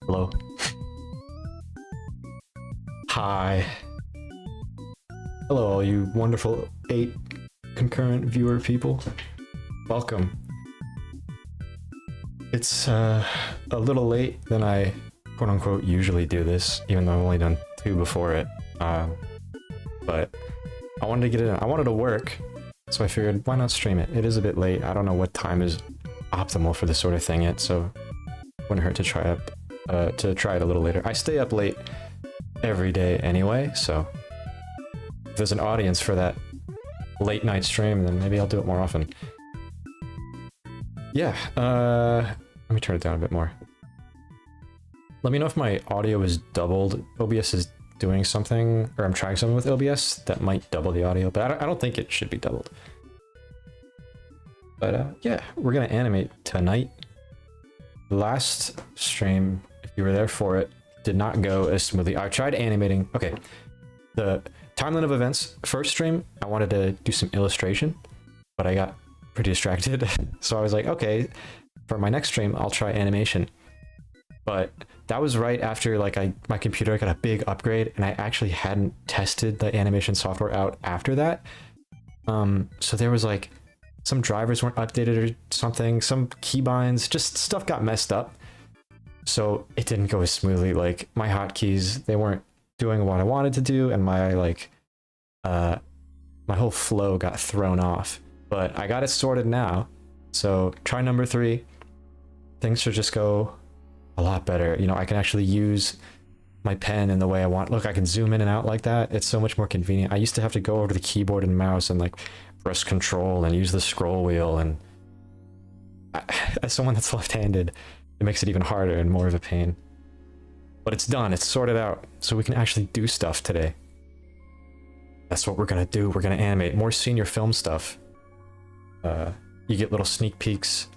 Hello. Hi. Hello, all you wonderful 8 concurrent viewer people. Welcome. It's a little late than I quote-unquote usually do this, even though I've only done 2 before it. But I wanted to get it in. I wanted to work, so I figured, why not stream it? It is a bit late. I don't know what time is optimal for this sort of thing yet, so it wouldn't hurt to try it a little later. I stay up late every day anyway, so if there's an audience for that late night stream, then maybe I'll do it more often. Yeah, let me turn it down a bit more. Let me know if my audio is doubled. OBS is doing something, or I'm trying something with OBS that might double the audio, but I don't think it should be doubled. But yeah, we're gonna animate tonight. Last stream, if you were there for it, did not go as smoothly. I tried animating. Okay, the timeline of events. First stream, I wanted to do some illustration, but I got pretty distracted. So I was like, okay, for my next stream, I'll try animation. But that was right after like my computer got a big upgrade, and I actually hadn't tested the animation software out after that. So there was like some drivers weren't updated or something, some keybinds, just stuff got messed up. So it didn't go as smoothly. Like my hotkeys, they weren't doing what I wanted to do, and my like my whole flow got thrown off. But I got it sorted now. So try number 3. Things should just go a lot better. You know, I can actually use my pen in the way I want. Look, I can zoom in and out like that. It's so much more convenient. I used to have to go over to the keyboard and mouse and like press control and use the scroll wheel, and as someone that's left-handed, it makes it even harder and more of a pain. But it's done, it's sorted out, so we can actually do stuff today. That's what we're gonna do. We're gonna animate more senior film stuff. You get little sneak peeks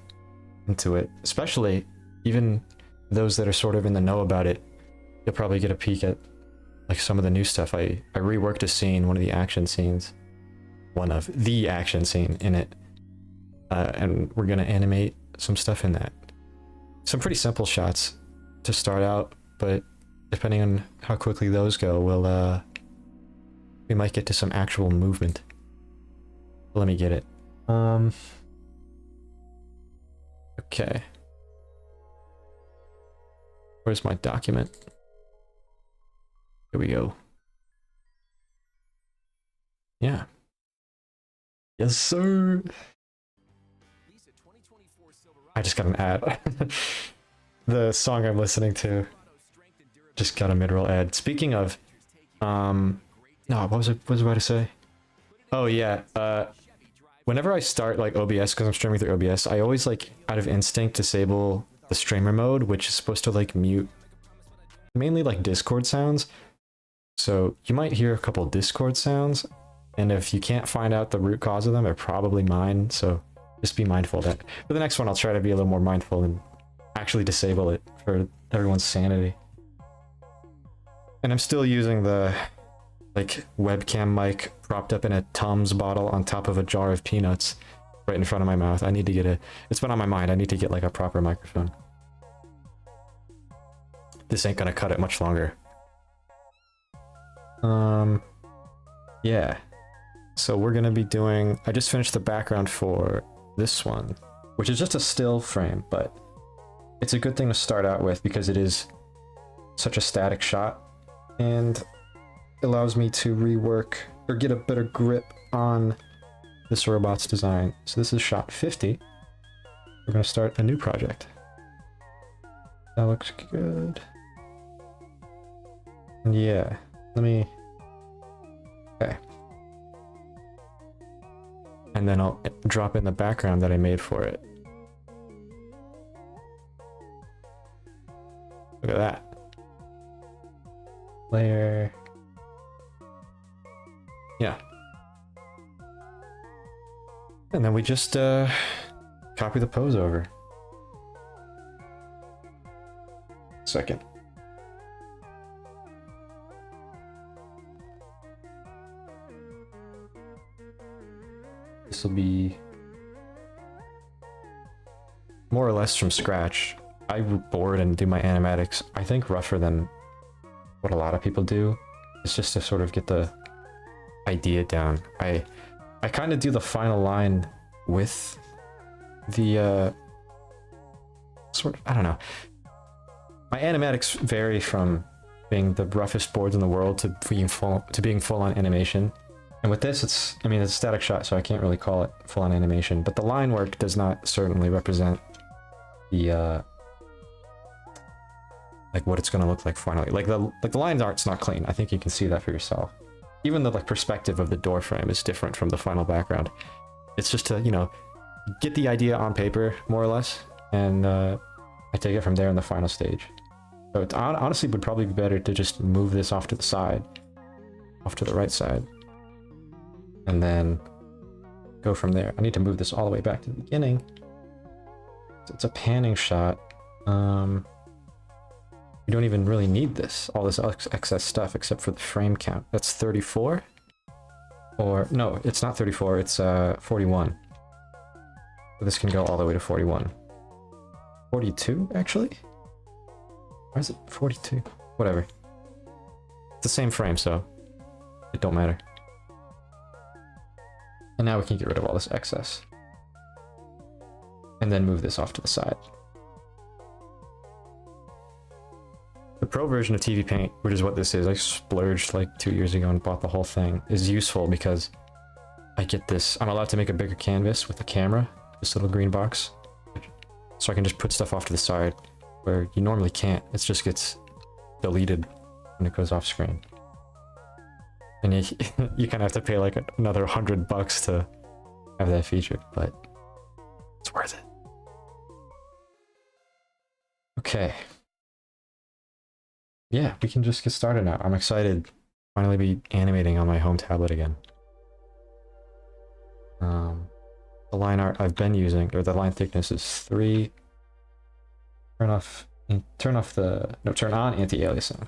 into it, especially even those that are sort of in the know about it. You'll probably get a peek at like some of the new stuff. I reworked a scene, one of the action scenes in it, and we're gonna animate some stuff in that. Some pretty simple shots to start out, but depending on how quickly those go, we might get to some actual movement. Let me get it. Okay. Where's my document? Here we go. Yeah. Yes, sir. I just got an ad. The song I'm listening to just got a mid-roll ad. Speaking of, no, what was I about to say? Oh yeah, whenever I start like OBS, because I'm streaming through OBS, I always like out of instinct disable the streamer mode, which is supposed to like mute mainly like Discord sounds. So you might hear a couple Discord sounds, and if you can't find out the root cause of them, they're probably mine. So just be mindful of that. For the next one, I'll try to be a little more mindful and actually disable it for everyone's sanity. And I'm still using the like webcam mic propped up in a Tums bottle on top of a jar of peanuts right in front of my mouth. I need to get it's been on my mind. I need to get like a proper microphone. This ain't gonna cut it much longer. Yeah. So we're gonna be doing, I just finished the background for this one, which is just a still frame, but it's a good thing to start out with because it is such a static shot and allows me to rework or get a better grip on this robot's design. So this is shot 50. We're going to start a new project. That looks good. And yeah, let me... Okay. And then I'll drop in the background that I made for it. Look at that. Layer. Yeah. And then we just copy the pose over. Second. This will be more or less from scratch. I board and do my animatics, I think rougher than what a lot of people do. It's just to sort of get the idea down. I kind of do the final line with the sort of, I don't know. My animatics vary from being the roughest boards in the world to being full on animation. And with this, it's a static shot, so I can't really call it full on animation. But the line work does not certainly represent the like what it's gonna look like finally. Like the line art's not clean. I think you can see that for yourself. Even the perspective of the door frame is different from the final background. It's just to, you know, get the idea on paper more or less, and I take it from there in the final stage. So it honestly would probably be better to just move this off to the side, off to the right side, and then go from there. I need to move this all the way back to the beginning. So it's a panning shot. You don't even really need this, all this excess stuff, except for the frame count. That's 34? Or, no, it's not 34, it's 41. So this can go all the way to 41. 42, actually? Why is it 42? Whatever. It's the same frame, so it don't matter. And now we can get rid of all this excess. And then move this off to the side. The pro version of TV Paint, which is what this is, I splurged like 2 years ago and bought the whole thing, is useful because I get this, I'm allowed to make a bigger canvas with the camera, this little green box. So I can just put stuff off to the side where you normally can't. It just gets deleted when it goes off screen. And you kind of have to pay like another $100 to have that feature, but it's worth it. Okay. Yeah, we can just get started now. I'm excited to finally be animating on my home tablet again. The line art I've been using, or the line thickness, is 3. Turn on anti-aliasing.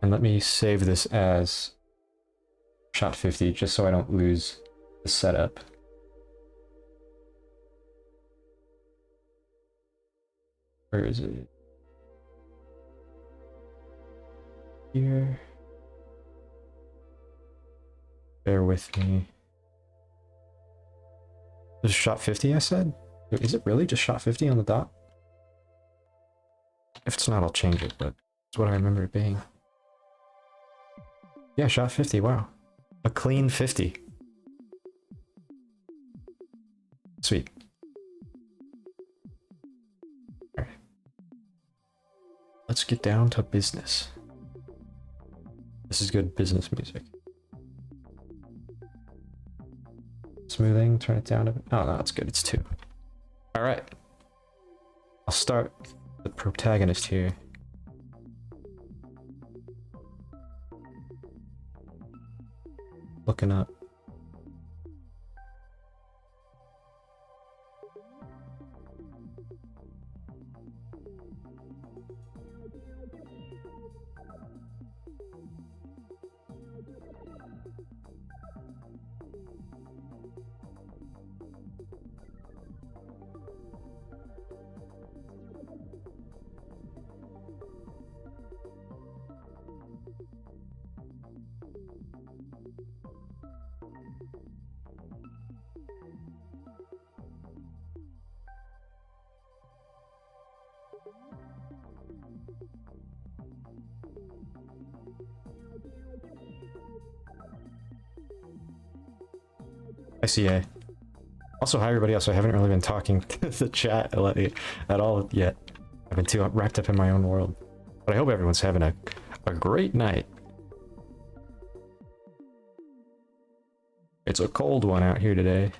And let me save this as shot 50 just so I don't lose the setup. Where is it? Here. Bear with me. This is shot 50, I said? Is it really just shot 50 on the dot? If it's not, I'll change it, but it's what I remember it being. Yeah, shot 50, wow. A clean 50. Sweet. Alright. Let's get down to business. This is good business music. Smoothing, turn it down a bit. Oh, no, it's good. It's 2. Alright. I'll start the protagonist here. Looking up. ICA. Also, hi everybody else. I haven't really been talking to the chat at all yet. I've been too wrapped up in my own world. But I hope everyone's having a great night. It's a cold one out here today.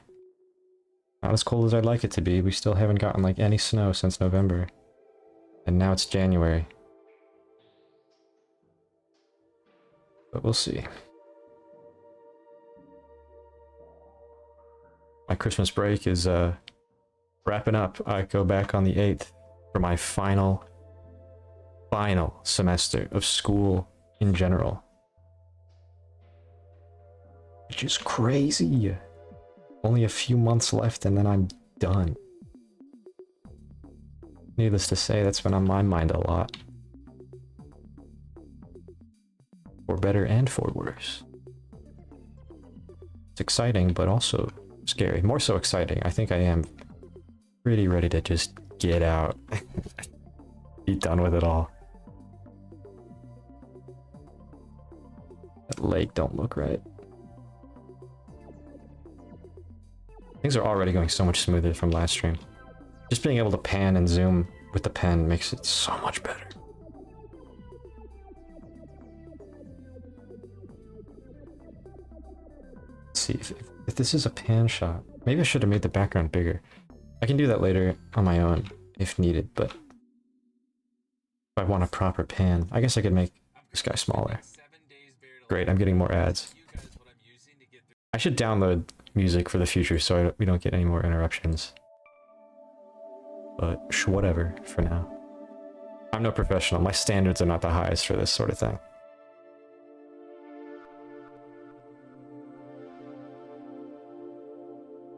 Not as cold as I'd like it to be. We still haven't gotten like any snow since November. And now it's January. But we'll see. My Christmas break is wrapping up. I go back on the 8th for my final semester of school in general. Which is crazy. Only a few months left and then I'm done. Needless to say, that's been on my mind a lot. For better and for worse. It's exciting, but also scary. More so exciting. I think I am pretty ready to just get out. Be done with it all. That lake don't look right. Things are already going so much smoother from last stream. Just being able to pan and zoom with the pen makes it so much better. Let's see if this is a pan shot. Maybe I should have made the background bigger. I can do that later on my own if needed, but if I want a proper pan, I guess I could make this guy smaller. Great, I'm getting more ads. I should download music for the future so we don't get any more interruptions. But whatever for now. I'm no professional. My standards are not the highest for this sort of thing.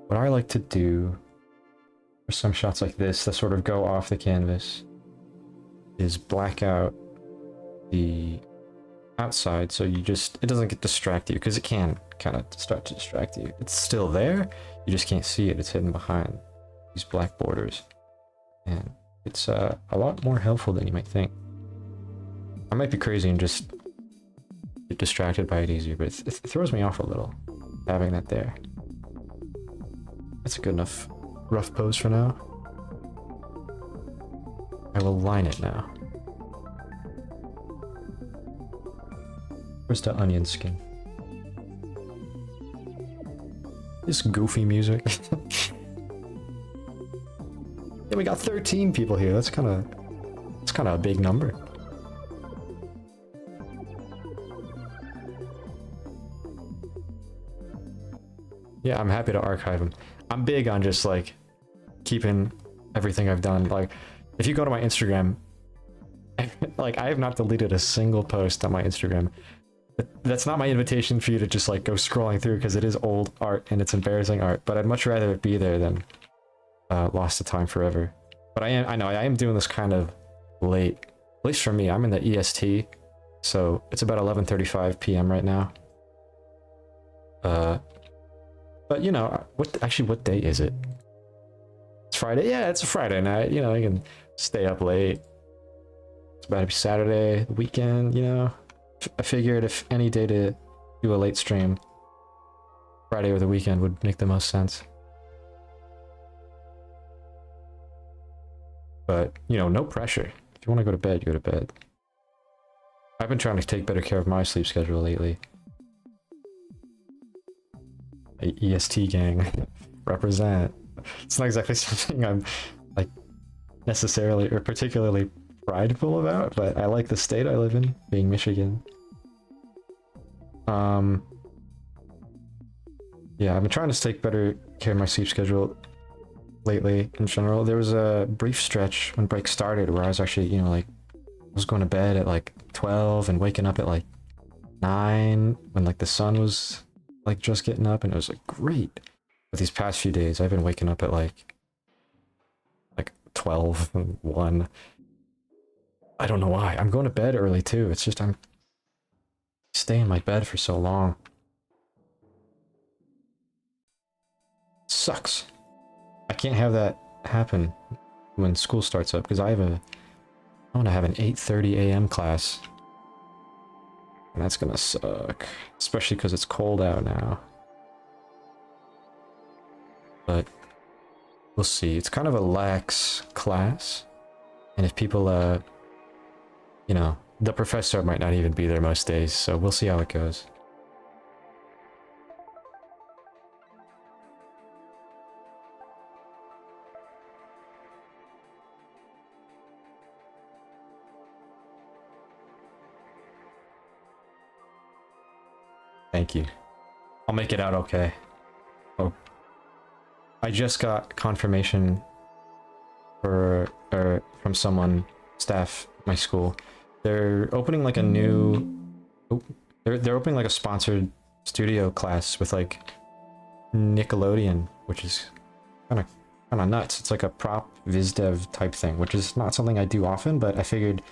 What I like to do for some shots like this that sort of go off the canvas is black out the outside so you just, it doesn't get distract you, because it can kind of start to distract you. It's still there, you just can't see it. It's hidden behind these black borders. And it's a lot more helpful than you might think. I might be crazy and just get distracted by it easier, but it throws me off a little, having that there. That's a good enough rough pose for now. I will line it now. Where's the onion skin? This goofy music. Yeah, we got 13 people here. That's kind of a big number. Yeah, I'm happy to archive them. I'm big on just like keeping everything I've done. Like, if you go to my Instagram, like I have not deleted a single post on my Instagram. That's not my invitation for you to just like go scrolling through, because it is old art and it's embarrassing art. But I'd much rather it be there than lost to time forever. But I know I am doing this kind of late, at least for me. I'm in the EST, so it's about 11:35 p.m. right now. But you know, what day is it? It's Friday. Yeah, it's a Friday night. You know, I can stay up late. It's about to be Saturday, the weekend. You know, I figured if any day to do a late stream, Friday or the weekend would make the most sense. But, you know, no pressure. If you want to go to bed, you go to bed. I've been trying to take better care of my sleep schedule lately. EST gang. Represent. It's not exactly something I'm, like, necessarily or particularly prideful about, but I like the state I live in, being Michigan. Yeah, I've been trying to take better care of my sleep schedule lately in general. There was a brief stretch when break started where I was actually, you know, like, I was going to bed at like 12 and waking up at like 9 when like the sun was like just getting up, and it was like great. But these past few days I've been waking up at like 12 and 1. I don't know why. I'm going to bed early too. It's just I'm staying in my bed for so long. Sucks. I can't have that happen when school starts up, because I want to have an 8:30 a.m. class. And that's gonna suck. Especially because it's cold out now. But we'll see. It's kind of a lax class. And if people, you know, the professor might not even be there most days, so we'll see how it goes. Thank you. I'll make it out okay. Oh. I just got confirmation from someone, staff at my school. They're opening like a new... Oh, they're opening like a sponsored studio class with like Nickelodeon, which is kind of kind of nuts. It's like a prop viz dev type thing, which is not something I do often, but I figured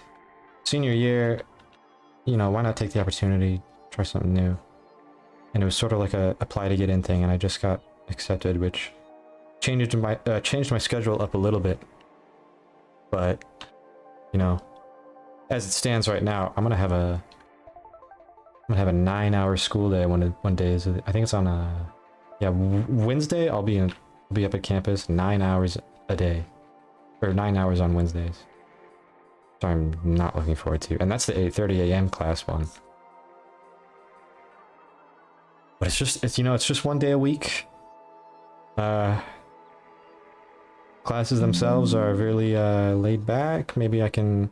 senior year, you know, why not take the opportunity, try something new. And it was sort of like a apply to get in thing, and I just got accepted, which changed my schedule up a little bit. But, you know, as it stands right now, I'm gonna have a 9-hour school day one day. I think it's on Wednesday. I'll be up at campus 9 hours a day, or 9 hours on Wednesdays. So I'm not looking forward to, and that's the 8:30 a.m. class one. But it's just one day a week. Classes themselves are really laid back. Maybe I can,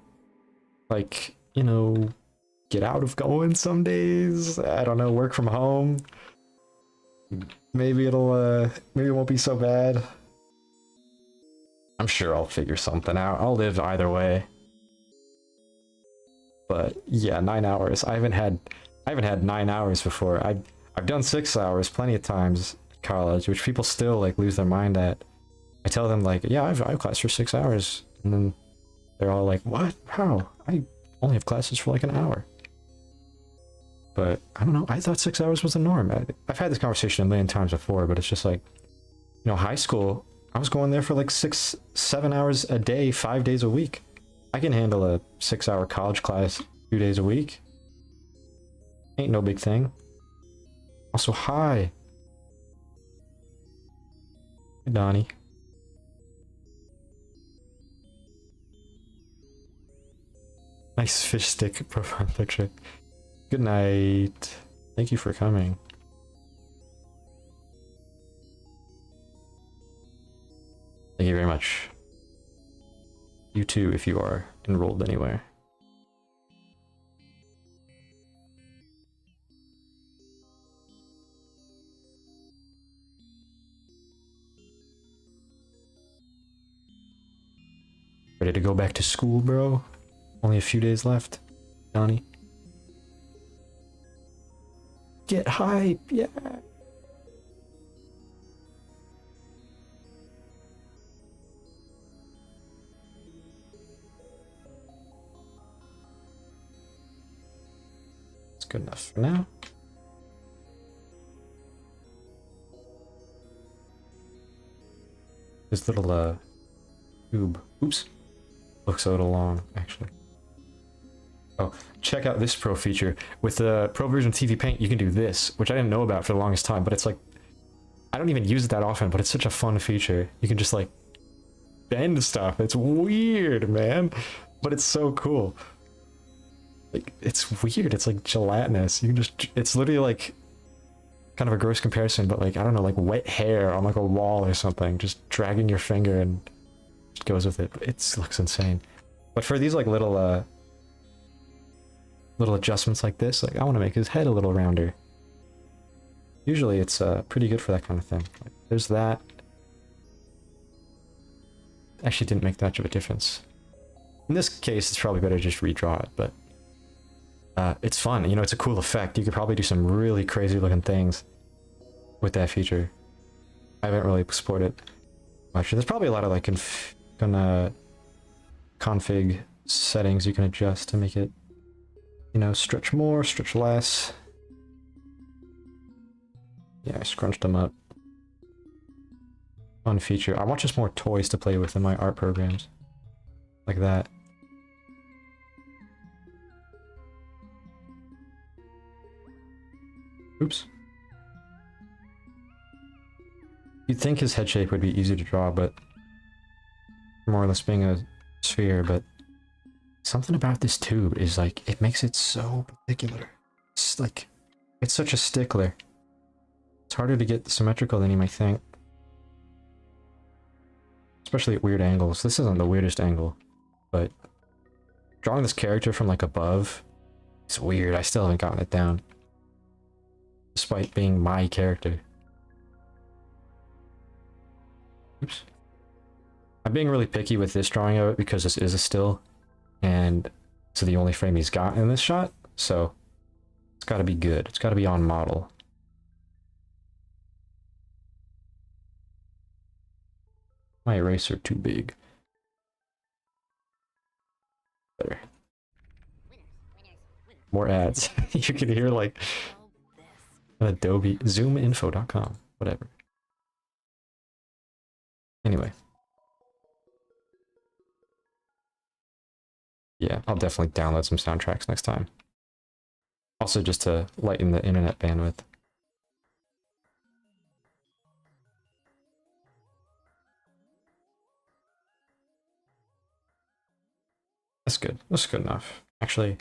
like, you know, get out of going some days. I don't know, work from home. Maybe it won't be so bad. I'm sure I'll figure something out. I'll live either way. But yeah, 9 hours. I haven't had 9 hours before. I've done 6 hours plenty of times at college, which people still like lose their mind at. I tell them like, yeah, I have class for 6 hours, and then they're all like, what? How? I only have classes for like an hour. But I don't know. I thought 6 hours was the norm. I've had this conversation a million times before, but it's just like, you know, high school, I was going there for like 6-7 hours a day, 5 days a week. I can handle a 6-hour college class 2 days a week. Ain't no big thing. Also, hi. Hey, Donnie. Nice fish stick profile picture. Good night. Thank you for coming. Thank you very much. You too, if you are enrolled anywhere. Ready to go back to school, bro? Only a few days left, Donnie. Get hype, yeah. It's good enough for now. This little tube, oops, looks a little long actually. Oh, check out this pro feature. With the pro version of TV Paint, you can do this, which I didn't know about for the longest time, but it's like, I don't even use it that often, but it's such a fun feature. You can just like bend stuff. It's weird, man, but it's so cool. Like, it's weird. It's like gelatinous. You can just, it's literally like kind of a gross comparison, but like, I don't know, like wet hair on like a wall or something, just dragging your finger and it goes with it. It looks insane. But for these like little adjustments like this, like I want to make his head a little rounder. Usually it's pretty good for that kind of thing. Like, there's that. Actually didn't make that much of a difference. In this case, it's probably better to just redraw it, but it's fun. You know, it's a cool effect. You could probably do some really crazy looking things with that feature. I haven't really explored it much. There's probably a lot of like config settings you can adjust to make it, you know, stretch more, stretch less. Yeah, I scrunched them up. Fun feature. I want just more toys to play with in my art programs. Like that. Oops. You'd think his head shape would be easy to draw, but more or less being a sphere, but something about this tube is like, it makes it so particular. It's like, it's such a stickler. It's harder to get symmetrical than you might think. Especially at weird angles. This isn't the weirdest angle, but drawing this character from like above, it's weird. I still haven't gotten it down. Despite being my character. Oops. I'm being really picky with this drawing of it because this is a still, and it's the only frame he's got in this shot, so it's got to be good. It's got to be on model. My eraser too big. Better. More ads. You can hear like Adobe zoominfo.com, whatever. Anyway. Yeah, I'll definitely download some soundtracks next time. Also just to lighten the internet bandwidth. That's good. That's good enough. Actually,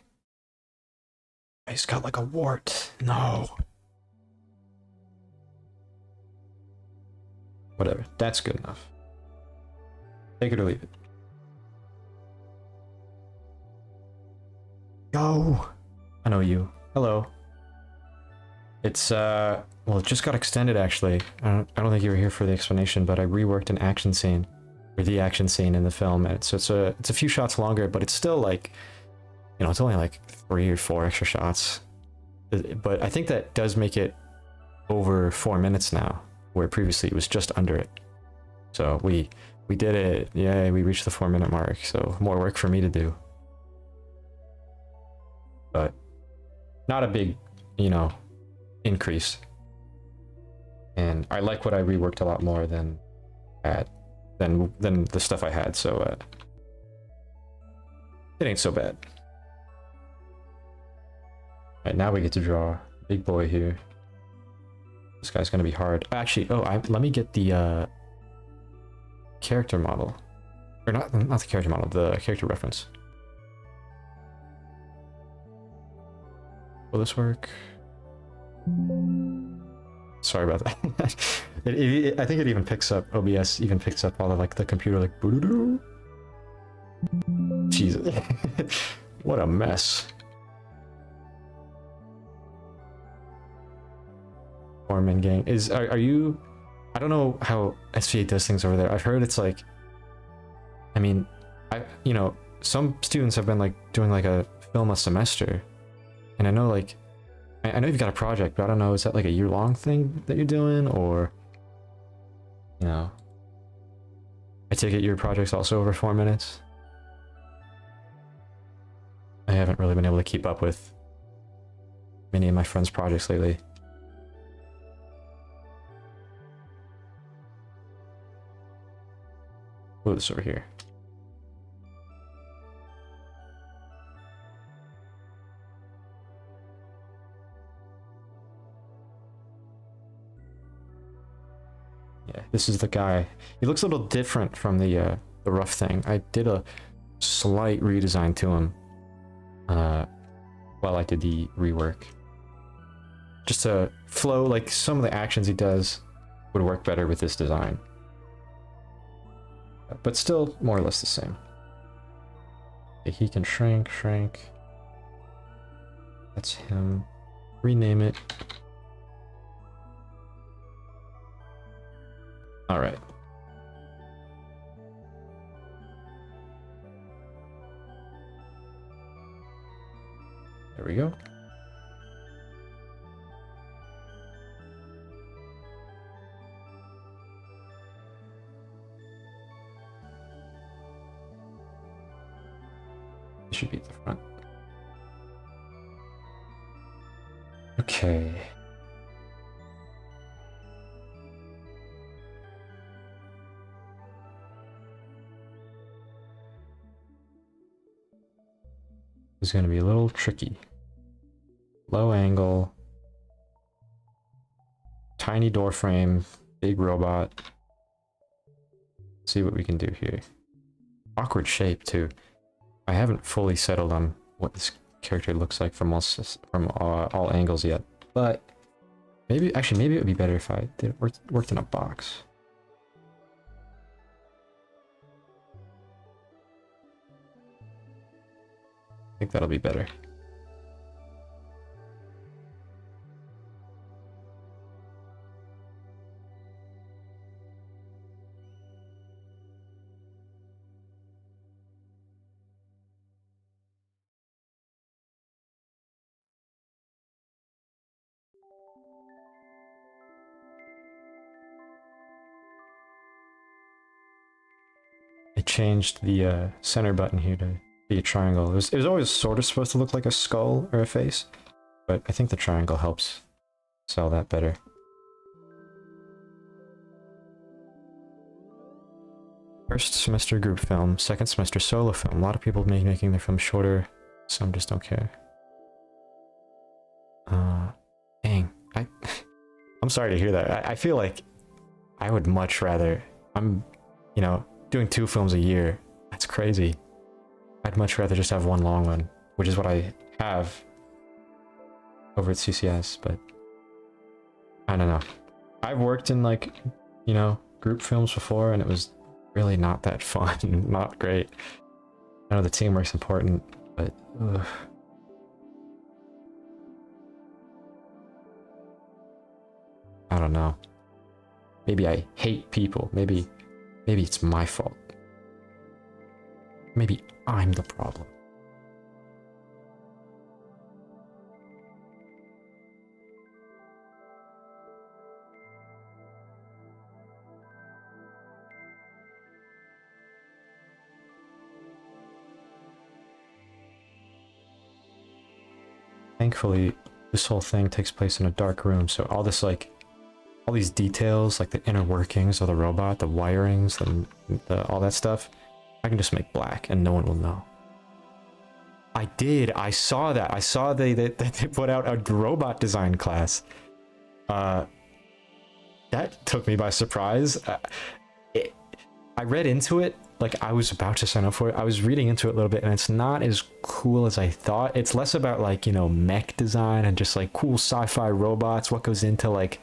he's got like a wart. No. Whatever. That's good enough. Take it or leave it. Go. I know you. Hello. It's well, it just got extended actually. I don't think you were here for the explanation, but I reworked an action scene, or the action scene in the film, and so it's a few shots longer, but it's still like, you know, it's only like 3 or 4 extra shots. But I think that does make it over 4 minutes now, where previously it was just under it. So we did it. Yeah, we reached the 4-minute mark. So more work for me to do. But not a big, you know, increase. And I like what I reworked a lot more than the stuff I had. So it ain't so bad. All right, now we get to draw big boy here. This guy's gonna be hard. Actually, let me get the character model, or not the character model, the character reference. Will this work? Sorry about that. I think it even picks up, OBS even picks up all of like the computer like boo-doo-doo. Jesus. What a mess. Foreman gang are you? I don't know how SVA does things over there. I've heard it's like, I mean, you know, some students have been like doing like a film a semester, and I know like, I know you've got a project, but I don't know, is that like a year-long thing that you're doing, or, you know, I take it your project's also over 4 minutes? I haven't really been able to keep up with many of my friends' projects lately. Move this over here. Yeah, this is the guy. He looks a little different from the rough thing. I did a slight redesign to him while I did the rework. Just to flow, like some of the actions he does would work better with this design. But still more or less the same. He can shrink. That's him. Rename it. All right. There we go. It should be at the front. Okay. It's going to be a little tricky. Low angle, tiny door frame, big robot. Let's see what we can do here. Awkward shape too. I haven't fully settled on what this character looks like from all angles yet, but maybe it would be better if I did worked in a box. I think that'll be better. changed the center button here to be a triangle. It was always sort of supposed to look like a skull or a face, but I think the triangle helps sell that better. First semester group film, second semester solo film. A lot of people making their films shorter, some just don't care. Dang, I'm sorry to hear that. I feel like I would much rather, you know, doing 2 films a year. That's crazy. I'd much rather just have one long one, which is what I have over at CCS, but I don't know. I've worked in, like, you know, group films before, and it was really not that fun. Not great. I know the teamwork's important, but ugh. I don't know. Maybe I hate people. Maybe it's my fault. Maybe I'm the problem. Thankfully, this whole thing takes place in a dark room, so all this, like, all these details, like the inner workings of the robot, the wirings, and all that stuff, I can just make black and no one will know. I saw that. I saw they put out a robot design class. That took me by surprise. I read into it, like I was about to sign up for it. I was reading into it a little bit, and it's not as cool as I thought. It's less about, like, you know, mech design and just like cool sci-fi robots, what goes into like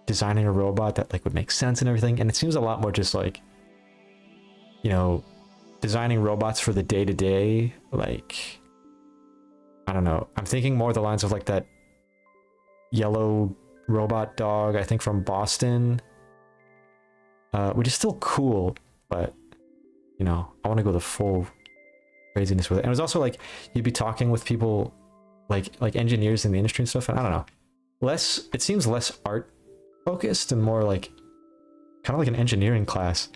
designing a robot that like would make sense and everything. And it seems a lot more just like, you know, designing robots for the day-to-day, like, I don't know. I'm thinking more the lines of like that yellow robot dog, I think from Boston, which is still cool, but you know, I want to go the full craziness with it. And it was also like you'd be talking with people like engineers in the industry and stuff, and I don't know, it seems less art focused and more like kind of like an engineering class,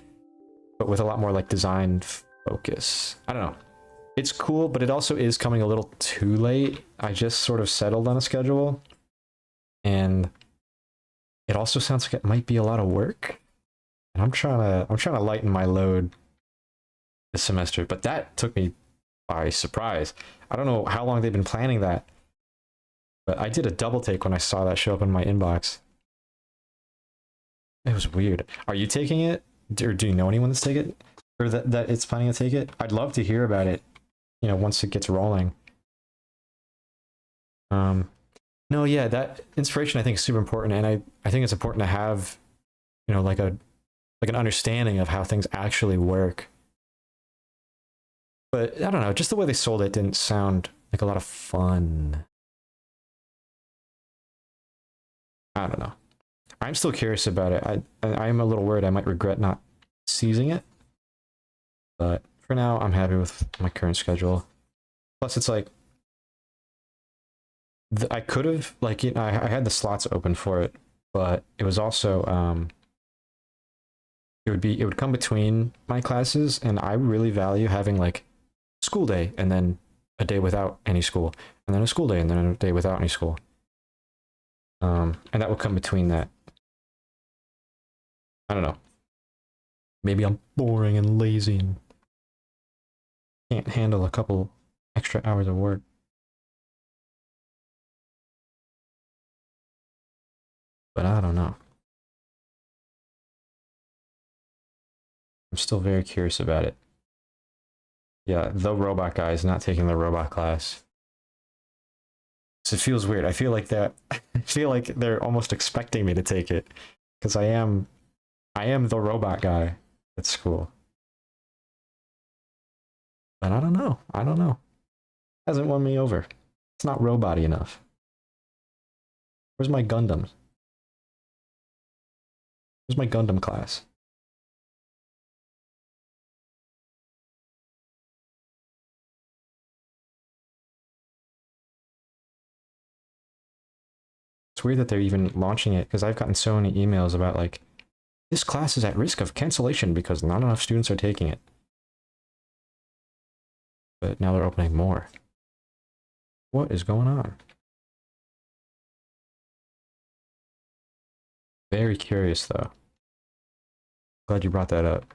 but with a lot more like design focus. I don't know. It's cool, but it also is coming a little too late. I just sort of settled on a schedule, and it also sounds like it might be a lot of work. And I'm trying to lighten my load this semester, but that took me by surprise. I don't know how long they've been planning that, but I did a double take when I saw that show up in my inbox. It was weird. Are you taking it? Or do you know anyone that's taking it? Or that it's planning to take it? I'd love to hear about it, you know, once it gets rolling. No, yeah, that inspiration I think is super important, and I think it's important to have, you know, like an understanding of how things actually work. But I don't know, just the way they sold it didn't sound like a lot of fun. I don't know. I'm still curious about it. I'm a little worried I might regret not seizing it. But for now, I'm happy with my current schedule. Plus, it's like, I could have, like, you know, I had the slots open for it, but it was also, it would come between my classes, and I really value having, like, school day, and then a day without any school, and then a school day, and then a day without any school. And that will come between that. I don't know. Maybe I'm boring and lazy and can't handle a couple extra hours of work. But I don't know. I'm still very curious about it. Yeah, the robot guy is not taking the robot class. So it feels weird. I feel like they're almost expecting me to take it, because I am the robot guy at school. But I don't know. Hasn't won me over. It's not robot-y enough. Where's my Gundams? Where's my Gundam class? It's weird that they're even launching it, because I've gotten so many emails about, like, this class is at risk of cancellation because not enough students are taking it. but now they're opening more. What is going on? Very curious though. Glad you brought that up.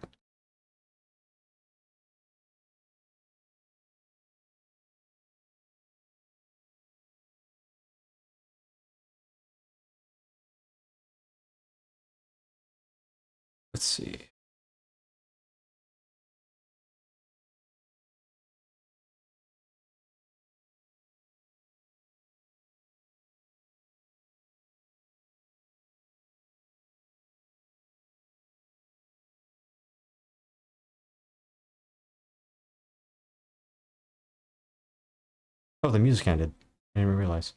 Let's see. Oh, the music ended. I didn't even realize.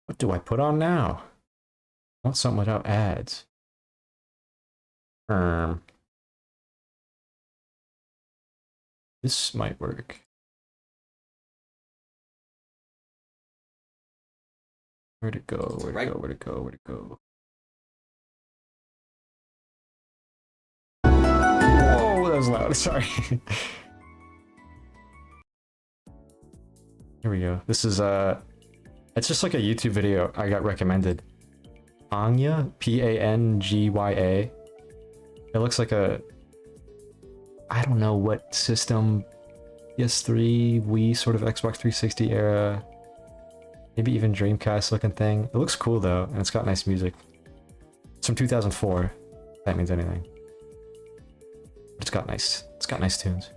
What do I put on now? I want something without ads. This might work. Where'd it go? Where'd it go? Where'd it go? Where'd it go? Whoa, that was loud. Sorry. Here we go. This is it's just like a YouTube video I got recommended. Pangya, P-A-N-G-Y-A. It looks like a, I don't know what system, PS3, Wii, sort of Xbox 360 era, maybe even Dreamcast looking thing. It looks cool though, and it's got nice music. It's from 2004, if that means anything. It's got nice tunes.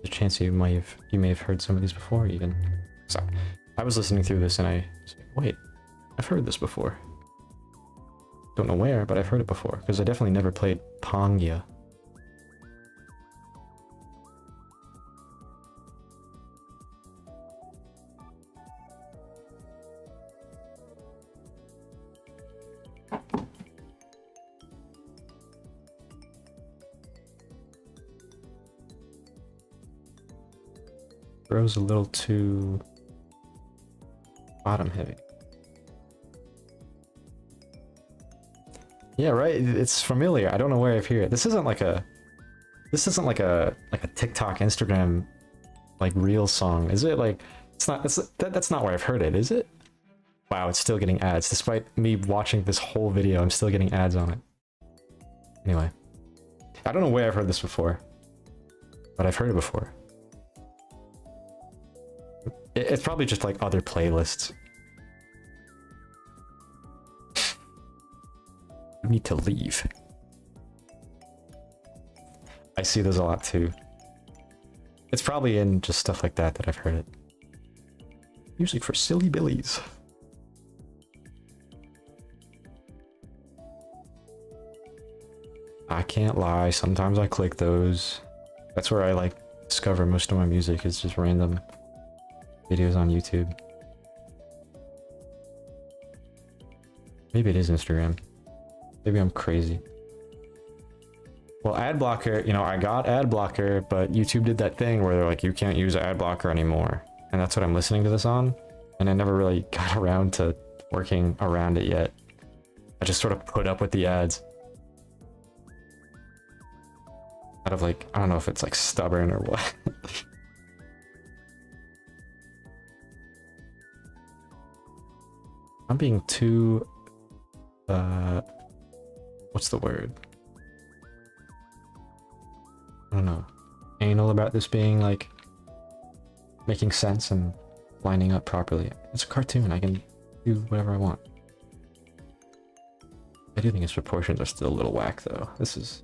There's a chance you may have heard some of these before even. So I was listening through this and I was like, wait, I've heard this before. Don't know where, but I've heard it before because I definitely never played Pangya. Bro's a little too bottom heavy. Yeah, right. It's familiar. I don't know where I've heard it. This isn't like a TikTok, Instagram, like reel song, is it? Like, it's not. That's not where I've heard it, is it? Wow, it's still getting ads despite me watching this whole video. I'm still getting ads on it. Anyway, I don't know where I've heard this before, but I've heard it before. It's probably just like other playlists. You need to leave. I see those a lot too. It's probably in just stuff like that I've heard it. Music for silly billies. I can't lie, sometimes I click those. That's where I like discover most of my music, is just random videos on YouTube. Maybe it is Instagram. Maybe I'm crazy. Well, ad blocker, you know, I got ad blocker, but YouTube did that thing where they're like, you can't use ad blocker anymore. And that's what I'm listening to this on. And I never really got around to working around it yet. I just sort of put up with the ads. Out of like, I don't know if it's like stubborn or what. I'm being too, what's the word? I don't know. Anal about this being like making sense and lining up properly. It's a cartoon. I can do whatever I want. I do think its proportions are still a little whack though. This is...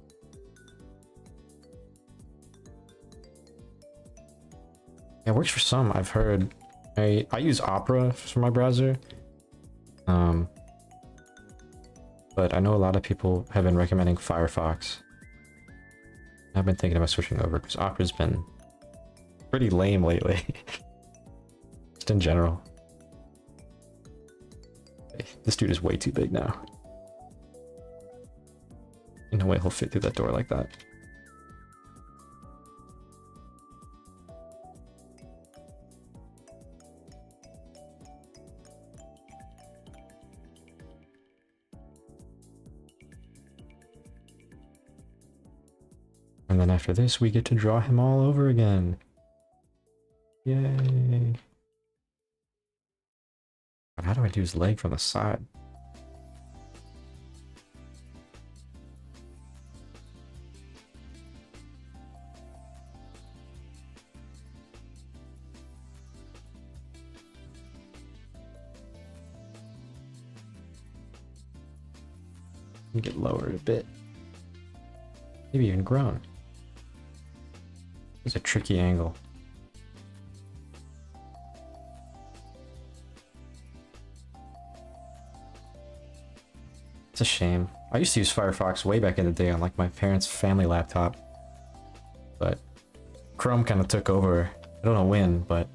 Yeah, it works for some, I've heard. I use Opera for my browser. But I know a lot of people have been recommending Firefox. I've been thinking about switching over because Opera's been pretty lame lately. Just in general. This dude is way too big now. No way he'll fit through that door like that. And then after this, we get to draw him all over again. Yay. How do I do his leg from the side? Get lowered a bit. Maybe even grown. It's a tricky angle. It's a shame. I used to use Firefox way back in the day on like my parents' family laptop. But Chrome kind of took over. I don't know when, but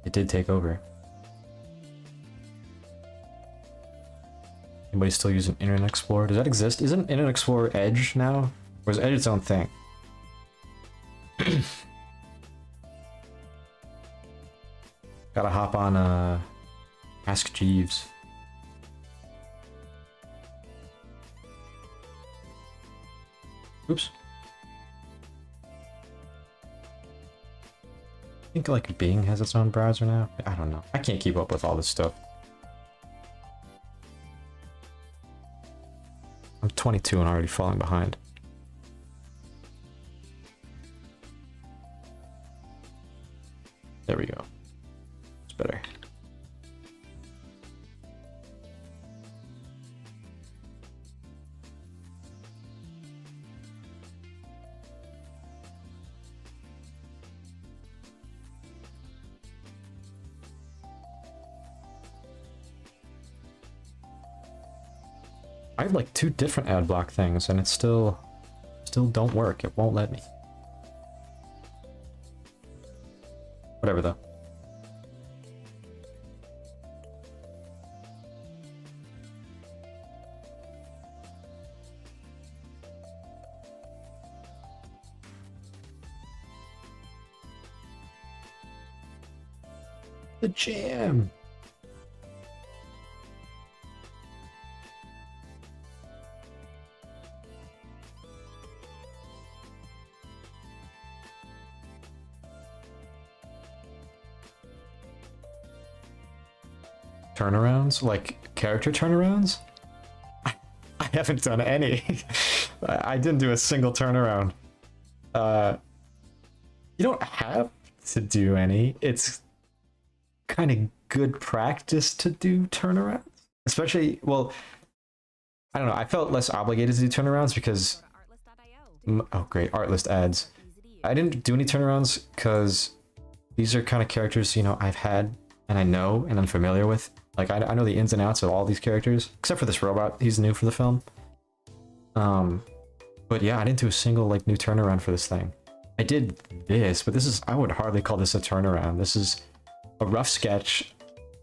it did take over. Anybody still using Internet Explorer? Does that exist? Isn't Internet Explorer Edge now? Or is Edge its own thing? Gotta hop on Ask Jeeves. Oops. I think like Bing has its own browser now. I don't know. I can't keep up with all this stuff. I'm 22 and already falling behind. There we go. It's better. I have like 2 different ad block things and it still don't work. It won't let me. Whatever though. The jam. Turnarounds? Like character turnarounds? I haven't done any. I didn't do a single turnaround. You don't have to do any. It's kind of good practice to do turnarounds. Especially, well, I don't know. I felt less obligated to do turnarounds because... Oh, great. Artlist ads. I didn't do any turnarounds because these are kind of characters, you know, I've had and I know and I'm familiar with. Like, I know the ins and outs of all these characters, except for this robot. He's new for the film. But yeah, I didn't do a single, like, new turnaround for this thing. I did this, but this is... I would hardly call this a turnaround. This is a rough sketch,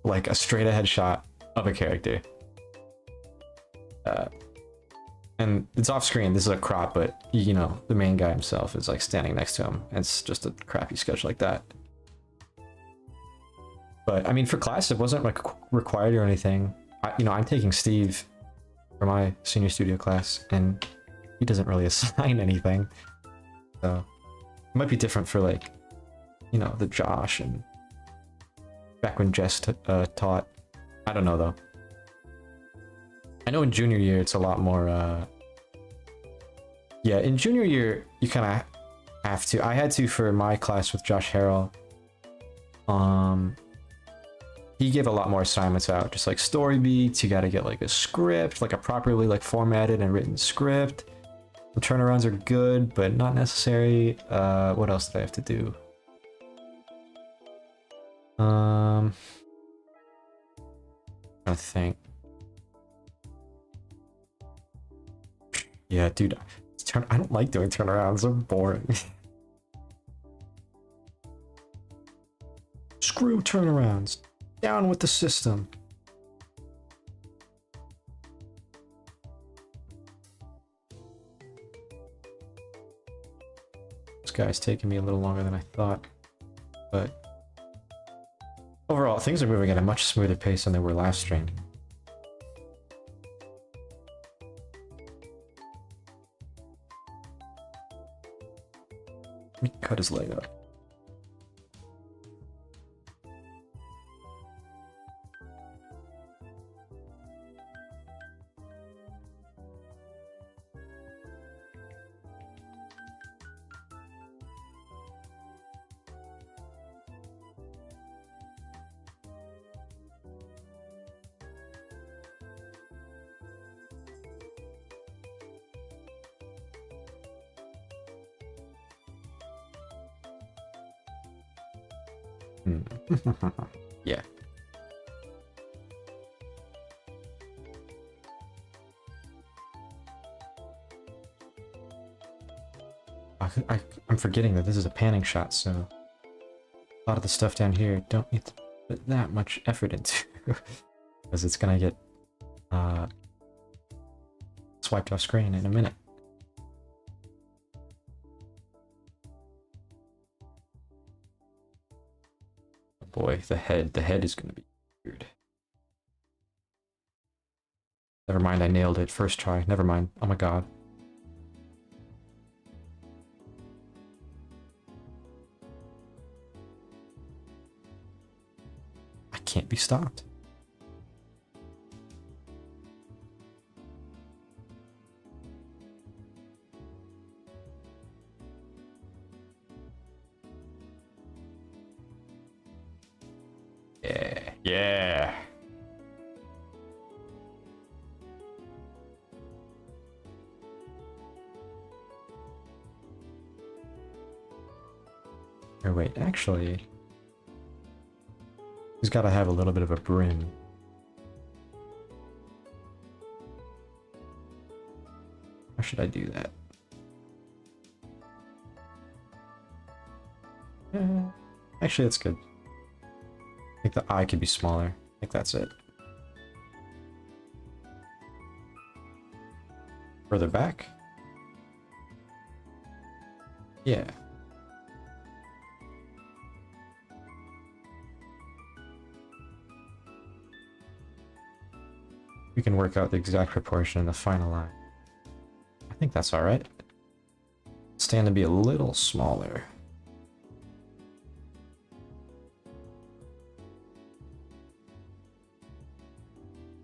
like a straight-ahead shot of a character. And it's off-screen. This is a crop, but, you know, the main guy himself is, like, standing next to him. And it's just a crappy sketch like that. But, I mean, for class, it wasn't, like, required or anything. You know, I'm taking Steve for my senior studio class, and he doesn't really assign anything. So, it might be different for, like, you know, the Josh and back when Jess taught. I don't know, though. I know in junior year, it's a lot more, yeah, in junior year, you kind of have to. I had to for my class with Josh Harrell. He gave a lot more assignments out, just like story beats. You got to get like a script, like a properly like formatted and written script. The turnarounds are good, but not necessary. What else did I have to do? I think. Yeah, dude, I don't like doing turnarounds. They're boring. Screw turnarounds. Down with the system. This guy's taking me a little longer than I thought, but overall, things are moving at a much smoother pace than they were last stream. cut his leg up. Yeah. I'm forgetting that this is a panning shot, so a lot of the stuff down here don't need to put that much effort into, because it's gonna get swiped off screen in a minute. Oh boy, the head is gonna be weird. Never mind, I nailed it first try. Never mind. Oh my god. Can't be stopped. Yeah, yeah. Or wait, actually, he's got to have a little bit of a brim. How should I do that? Actually, that's good. I think the eye could be smaller. I think that's it. Further back? Yeah. We can work out the exact proportion in the final line. I think that's alright. Stand to be a little smaller.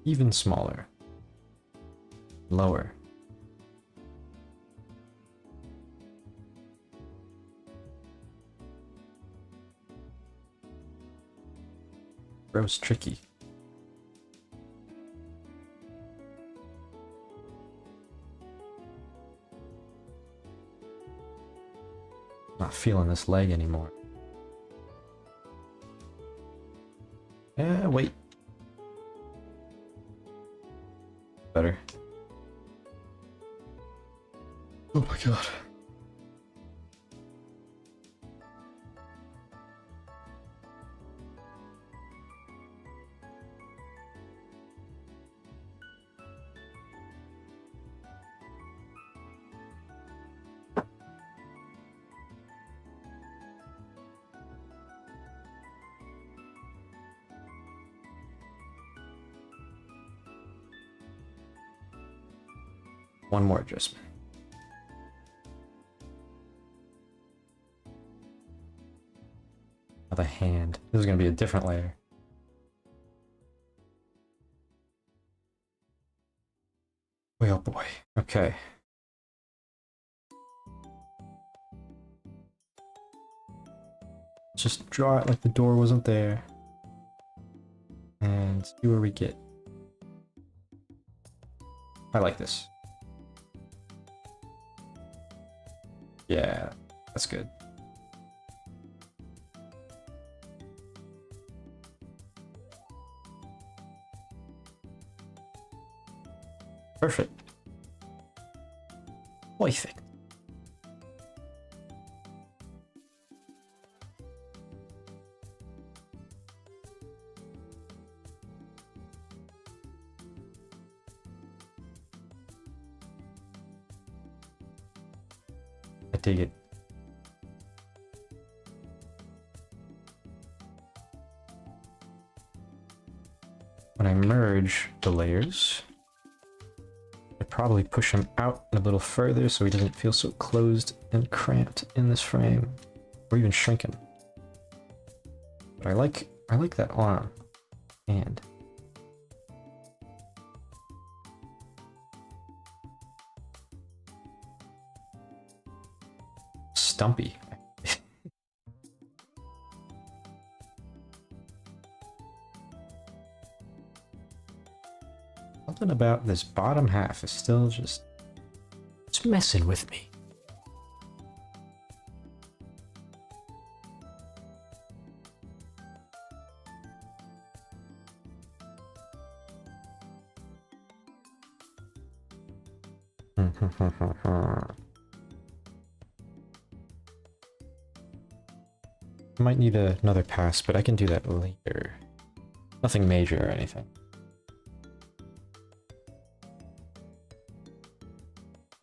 Even smaller. Lower. Bro's tricky. Not feeling this leg anymore. Wait. Better. Oh my god. One more adjustment. Now the hand. This is going to be a different layer. Oh boy. Okay. Just draw it like the door wasn't there. And see where we get. I like this. Yeah, that's good. Perfect. Perfect. I dig it. When I merge the layers, I probably push him out a little further so he doesn't feel so closed and cramped in this frame. or even shrinking. But I like that arm and stumpy. Something about this bottom half is still just it's messing with me. I might need another pass, but I can do that later. Nothing major or anything.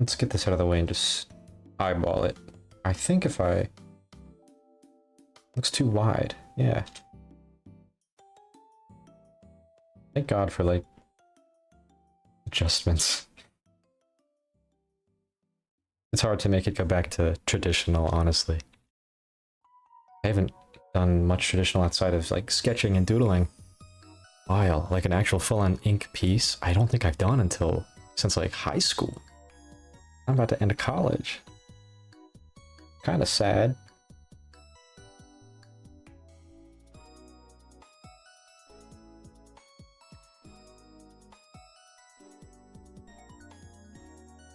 Let's get this out of the way and just eyeball it. I think if I... Looks too wide. Yeah. Thank God for, like, adjustments. It's hard to make it go back to traditional, honestly. I haven't done much traditional outside of, like, sketching and doodling. While, like, an actual full-on ink piece, I don't think I've done since, like, high school. I'm about to end college. Kinda sad.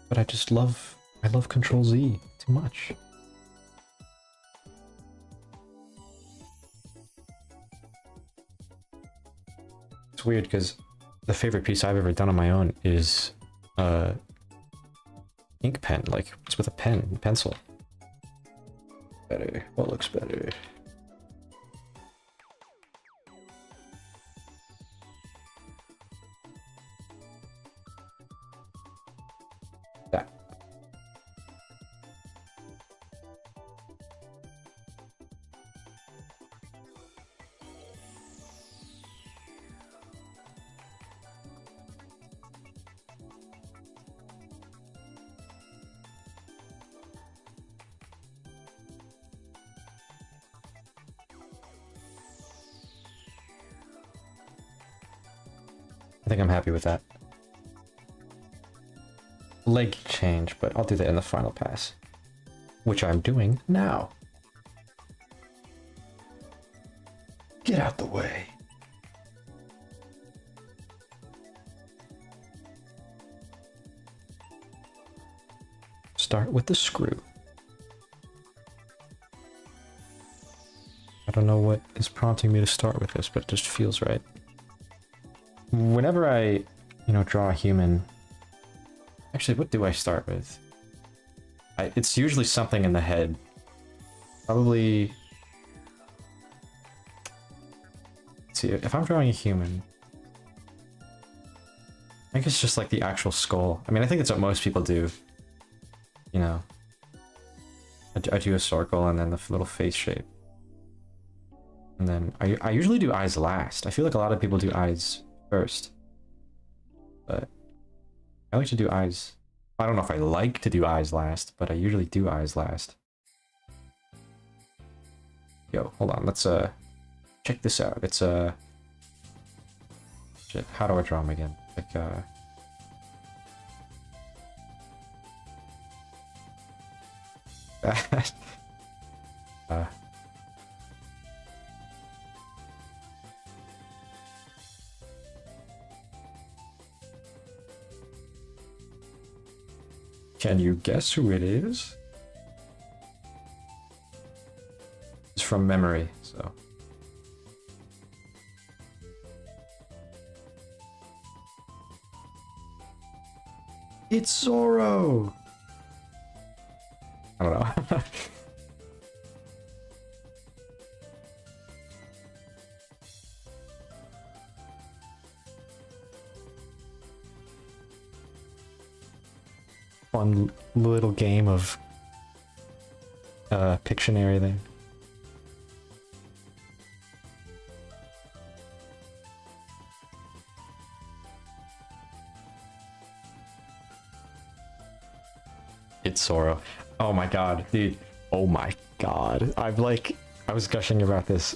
But I love Control Z too much. It's weird because the favorite piece I've ever done on my own is ink pen, like it's with a pen and pencil. Better. What looks better? That. I think I'm happy with that. Leg change, but I'll do that in the final pass. Which I'm doing now. Get out the way. Start with the screw. I don't know what is prompting me to start with this, but it just feels right. Whenever I, draw a human... Actually, what do I start with? It's usually something in the head. Probably... Let's see, if I'm drawing a human... I think it's just like the actual skull. I mean, I think that's what most people do. I do a circle and then the little face shape. And then I usually do eyes last. I feel like a lot of people do eyes first. But I like to do eyes. I don't know if I like to do eyes last, but I usually do eyes last. Yo, hold on. Let's check this out. It's shit, how do I draw him again? Like can you guess who it is? It's from memory, so. It's Zorro! I don't know. Fun little game of Pictionary thing. It's Zorro. Oh my god, dude. Oh my god. I was gushing about this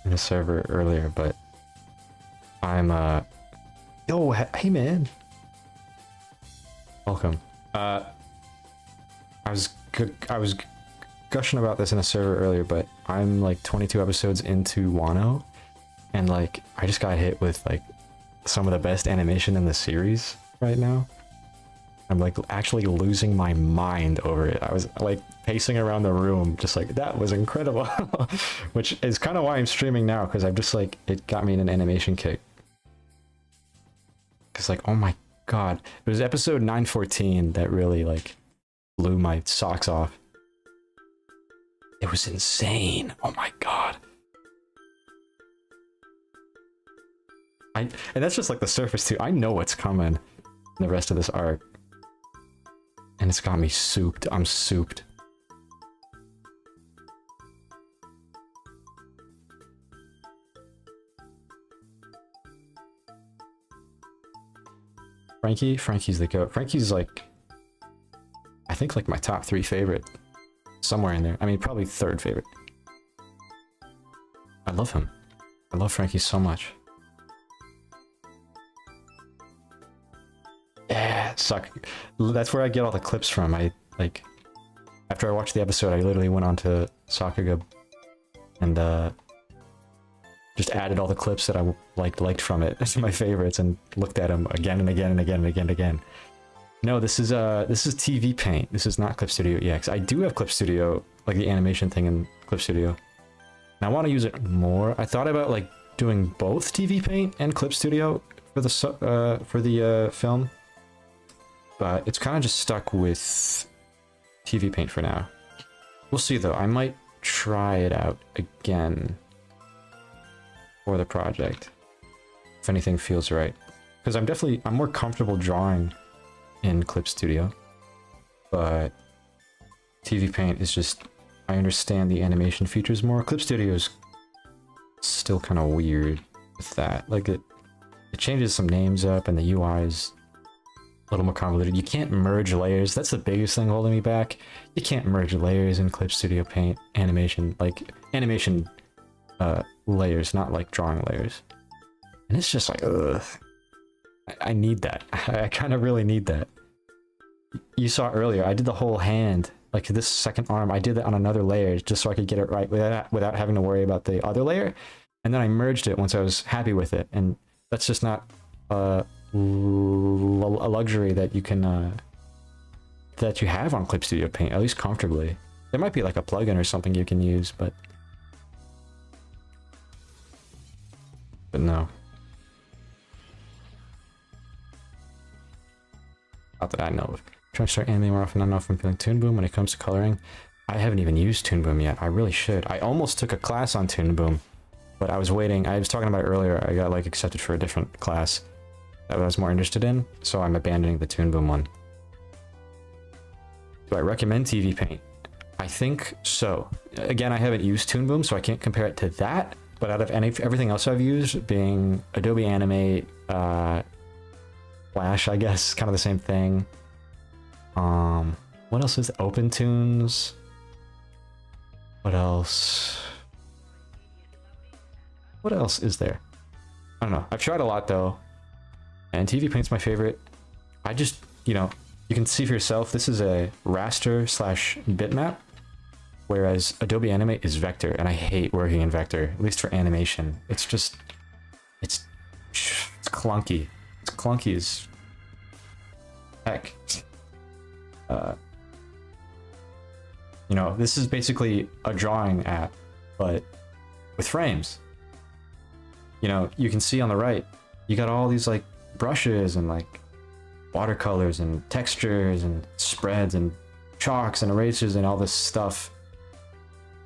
in the server earlier, but I'm yo, hey man. Welcome. I was gushing about this in a server earlier, but I'm like 22 episodes into Wano, and like I just got hit with like some of the best animation in the series right now. I'm like actually losing my mind over it. I was like pacing around the room just like, that was incredible. Which is kind of why I'm streaming now, because I've just like, it got me in an animation kick. Because like, oh my god, it was episode 914 that really like blew my socks off. It was insane. Oh my god. And that's just like the surface too. I know what's coming in the rest of this arc. And it's got me souped. I'm souped. Frankie's the goat. Frankie's like, I think like my top 3 favorite. Somewhere in there. I mean, probably 3rd favorite. I love him. I love Frankie so much. Yeah, suck. That's where I get all the clips from. I like, after I watched the episode, I literally went on to Sakuga and just added all the clips that I liked from it to my favorites and looked at them again and again and again and again and again. No, this is TV Paint. This is not Clip Studio EX. I do have Clip Studio, like the animation thing in Clip Studio. And I want to use it more. I thought about like doing both TV Paint and Clip Studio for the film. But it's kind of just stuck with TV Paint for now. We'll see though. I might try it out again for the project if anything feels right. Because I'm more comfortable drawing in Clip Studio, but TV Paint is just, I understand the animation features more. Clip Studio is still kind of weird with that. Like it changes some names up and the UI is a little more convoluted. You can't merge layers. That's the biggest thing holding me back. You can't merge layers in Clip Studio Paint animation, like animation layers, not like drawing layers. And it's just like, ugh. I need that. I kind of really need that. You saw earlier, I did the whole hand, like this second arm, I did it on another layer just so I could get it right without having to worry about the other layer. And then I merged it once I was happy with it. And that's just not a luxury that you can, that you have on Clip Studio Paint, at least comfortably. There might be like a plugin or something you can use, but no. Not that I know of. Trying to start animating more often. I don't know if I'm feeling Toon Boom when it comes to coloring. I haven't even used Toon Boom yet. I really should. I almost took a class on Toon Boom, but I was waiting. I was talking about it earlier. I got like accepted for a different class that I was more interested in, so I'm abandoning the Toon Boom one. Do I recommend TV Paint? I think so. Again, I haven't used Toon Boom, so I can't compare it to that. But out of everything else I've used, being Adobe Animate, Flash, I guess, kind of the same thing. What else is there? OpenTunes? What else? What else is there? I don't know. I've tried a lot though, and TV Paint's my favorite. I just, you know, you can see for yourself, this is a raster / bitmap, whereas Adobe Animate is vector, and I hate working in vector, at least for animation. It's just, it's clunky. It's clunky as heck. You know, this is basically a drawing app, but with frames. You know, you can see on the right, you got all these like brushes and like watercolors and textures and spreads and chalks and erasers and all this stuff,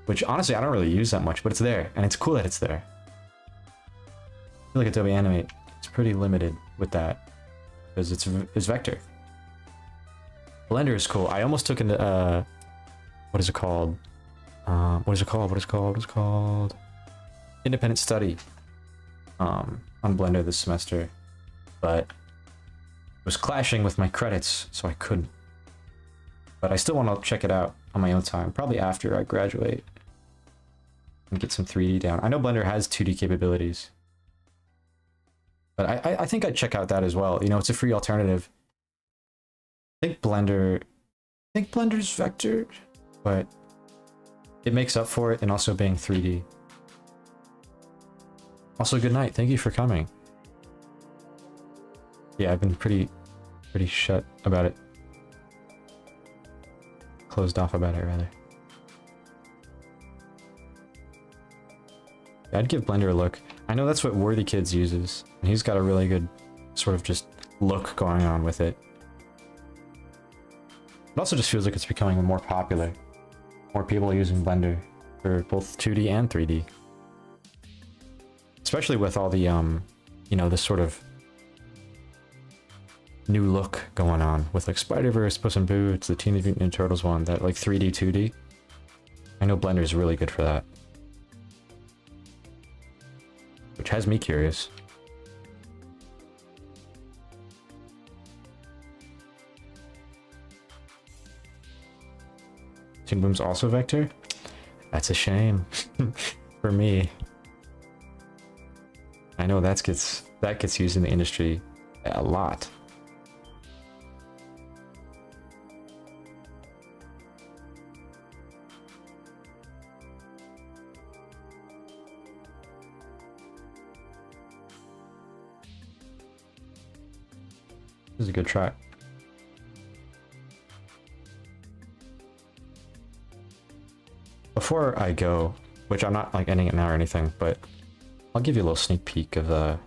which honestly I don't really use that much, but it's there and it's cool that it's there. I feel like Adobe Animate, it's pretty limited with that because it's vector. Blender is cool. I almost took into what is it called? What is it called? Independent study on Blender this semester, but it was clashing with my credits, so I couldn't. But I still want to check it out on my own time, probably after I graduate and get some 3D down. I know Blender has 2D capabilities, but I think I'd check out that as well. You know, it's a free alternative. I think Blender's vector, but it makes up for it in also being 3D. Also, good night. Thank you for coming. Yeah, I've been pretty shut about it. Closed off about it, rather. Yeah, I'd give Blender a look. I know that's what Worthy Kids uses, and he's got a really good sort of just look going on with it. It also just feels like it's becoming more popular. More people are using Blender for both 2D and 3D. Especially with all the, you know, this sort of new look going on with like Spider-Verse, Puss in Boots, the Teenage Mutant Ninja Turtles one, that like 3D, 2D. I know Blender is really good for that. Which has me curious. Toon Boom's also vector? That's a shame. For me. I know that gets used in the industry a lot. This is a good track. Before I go, which I'm not like ending it now or anything, but I'll give you a little sneak peek of the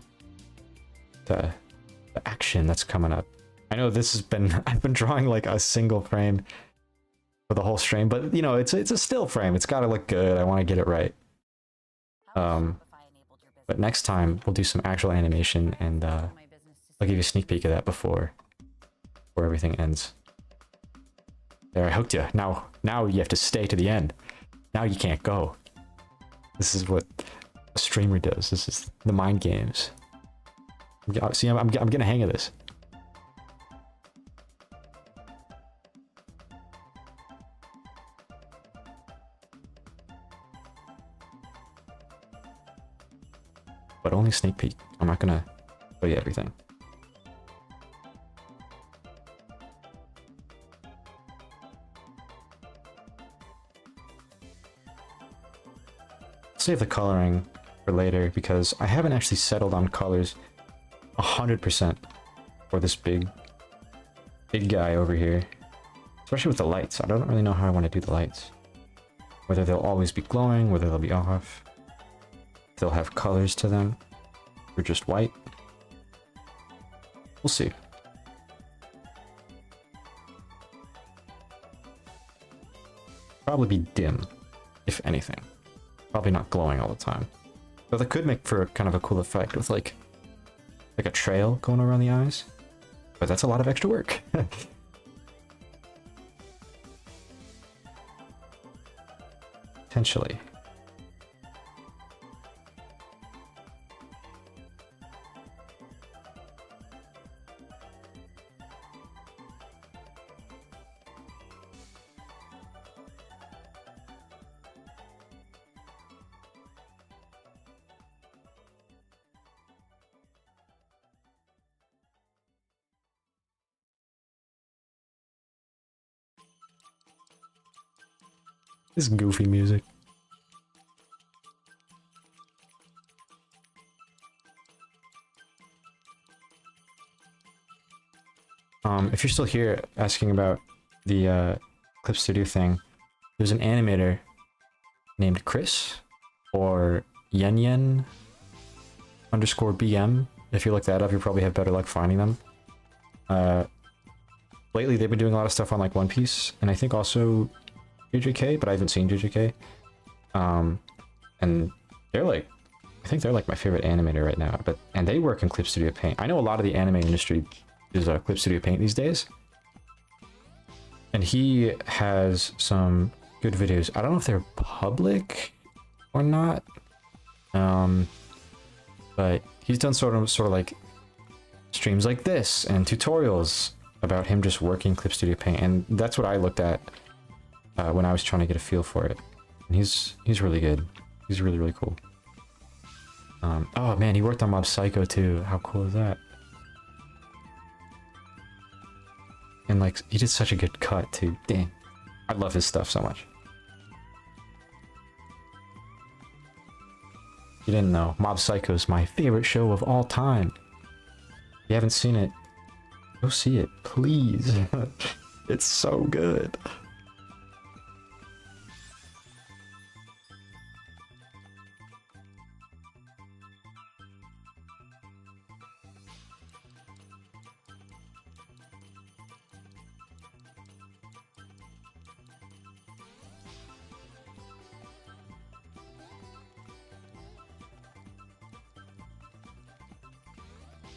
action that's coming up. I know this has been I've been drawing like a single frame for the whole stream, but you know it's a still frame. It's got to look good. I want to get it right. But next time we'll do some actual animation, and I'll give you a sneak peek of that before everything ends. There, I hooked you. Now you have to stay to the end. Now you can't go. This is what a streamer does. This is the mind games. See, I'm getting a hang of this. But only sneak peek. I'm not gonna show you everything. Save the coloring for later because I haven't actually settled on colors 100% for this big guy over here, especially with the lights. I don't really know how I want to do the lights, whether they'll always be glowing, whether they'll be off, if they'll have colors to them, or just white. We'll see. Probably be dim, if anything. Probably not glowing all the time. But that could make for kind of a cool effect with like a trail going around the eyes. But that's a lot of extra work. Potentially. This goofy music. If you're still here asking about the Clip Studio thing, there's an animator named Chris, or Yen underscore BM. If you look that up, you'll probably have better luck finding them. Lately, they've been doing a lot of stuff on like One Piece, and I think also JJK, but I haven't seen JJK. And they're like, I think they're like my favorite animator right now. And they work in Clip Studio Paint. I know a lot of the anime industry is Clip Studio Paint these days. And he has some good videos. I don't know if they're public or not. But he's done sort of like streams like this and tutorials about him just working Clip Studio Paint. And that's what I looked at when I was trying to get a feel for it. And he's really good. He's really, really cool. Oh man, he worked on Mob Psycho too. How cool is that? And like, he did such a good cut too. Dang. I love his stuff so much. You didn't know, Mob Psycho is my favorite show of all time. If you haven't seen it, go see it, please. It's so good.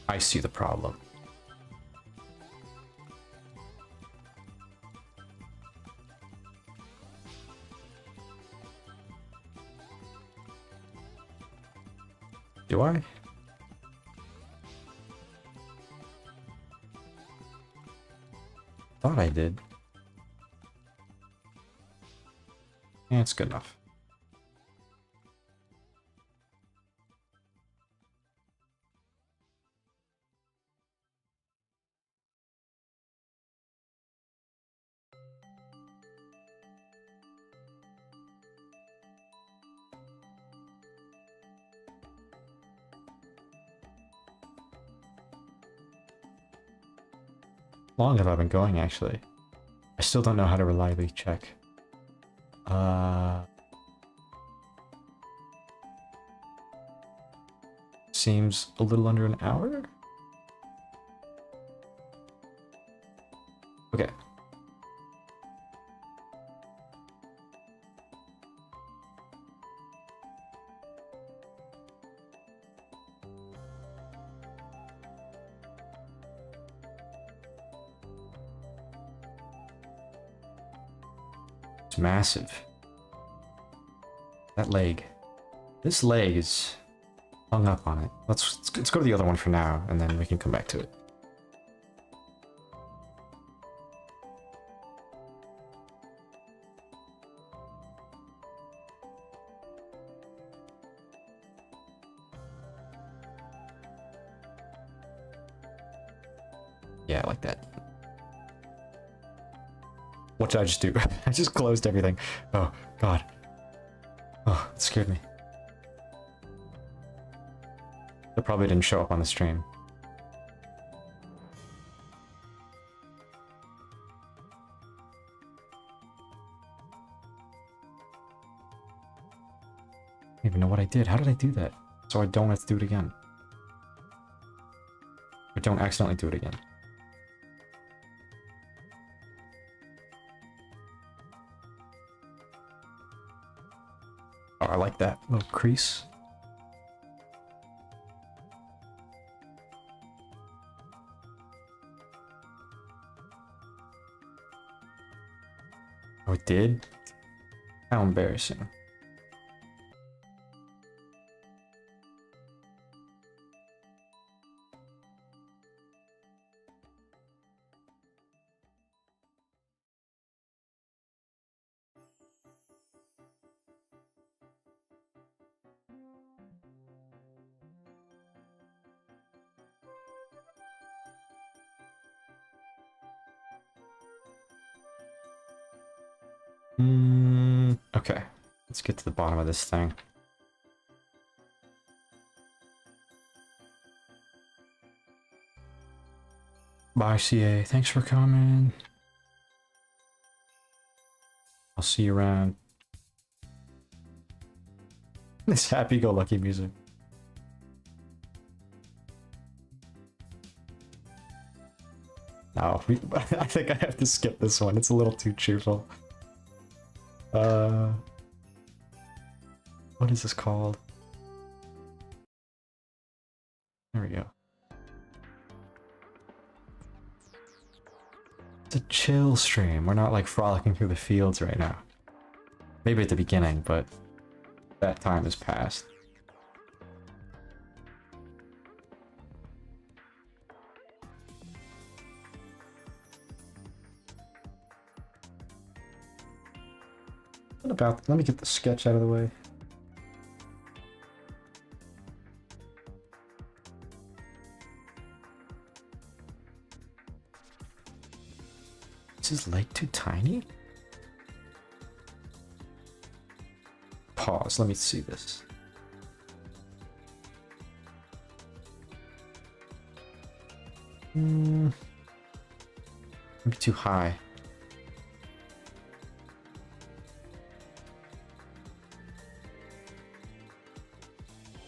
I see the problem. Do I? Thought I did. Yeah, it's good enough. How long have I been going, actually? I still don't know how to reliably check. Seems a little under an hour? Okay. It's massive. That leg. This leg is hung up on it. Let's go to the other one for now, and then we can come back to it. Yeah, I like that. What did I just do? I just closed everything. Oh, God. Oh, it scared me. That probably didn't show up on the stream. I don't even know what I did. How did I do that? So I don't have to do it again. Or don't accidentally do it again. Oh, I like that little crease. Oh, it did? How embarrassing. Okay. Let's get to the bottom of this thing. Bye, CA. Thanks for coming. I'll see you around. This happy-go-lucky music. No, I think I have to skip this one. It's a little too cheerful. What is this called? There we go. It's a chill stream. We're not like frolicking through the fields right now. Maybe at the beginning, but that time has passed. What about, let me get the sketch out of the way. Is his leg too tiny? Pause, let me see this. Maybe too high.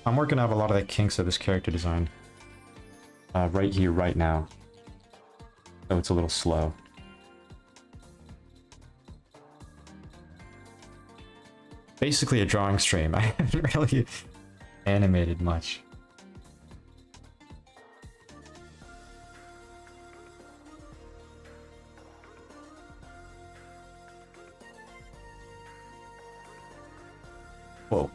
I'm working out a lot of the kinks of this character design. Right here, right now. So it's a little slow. Basically a drawing stream. I haven't really animated much. Whoa.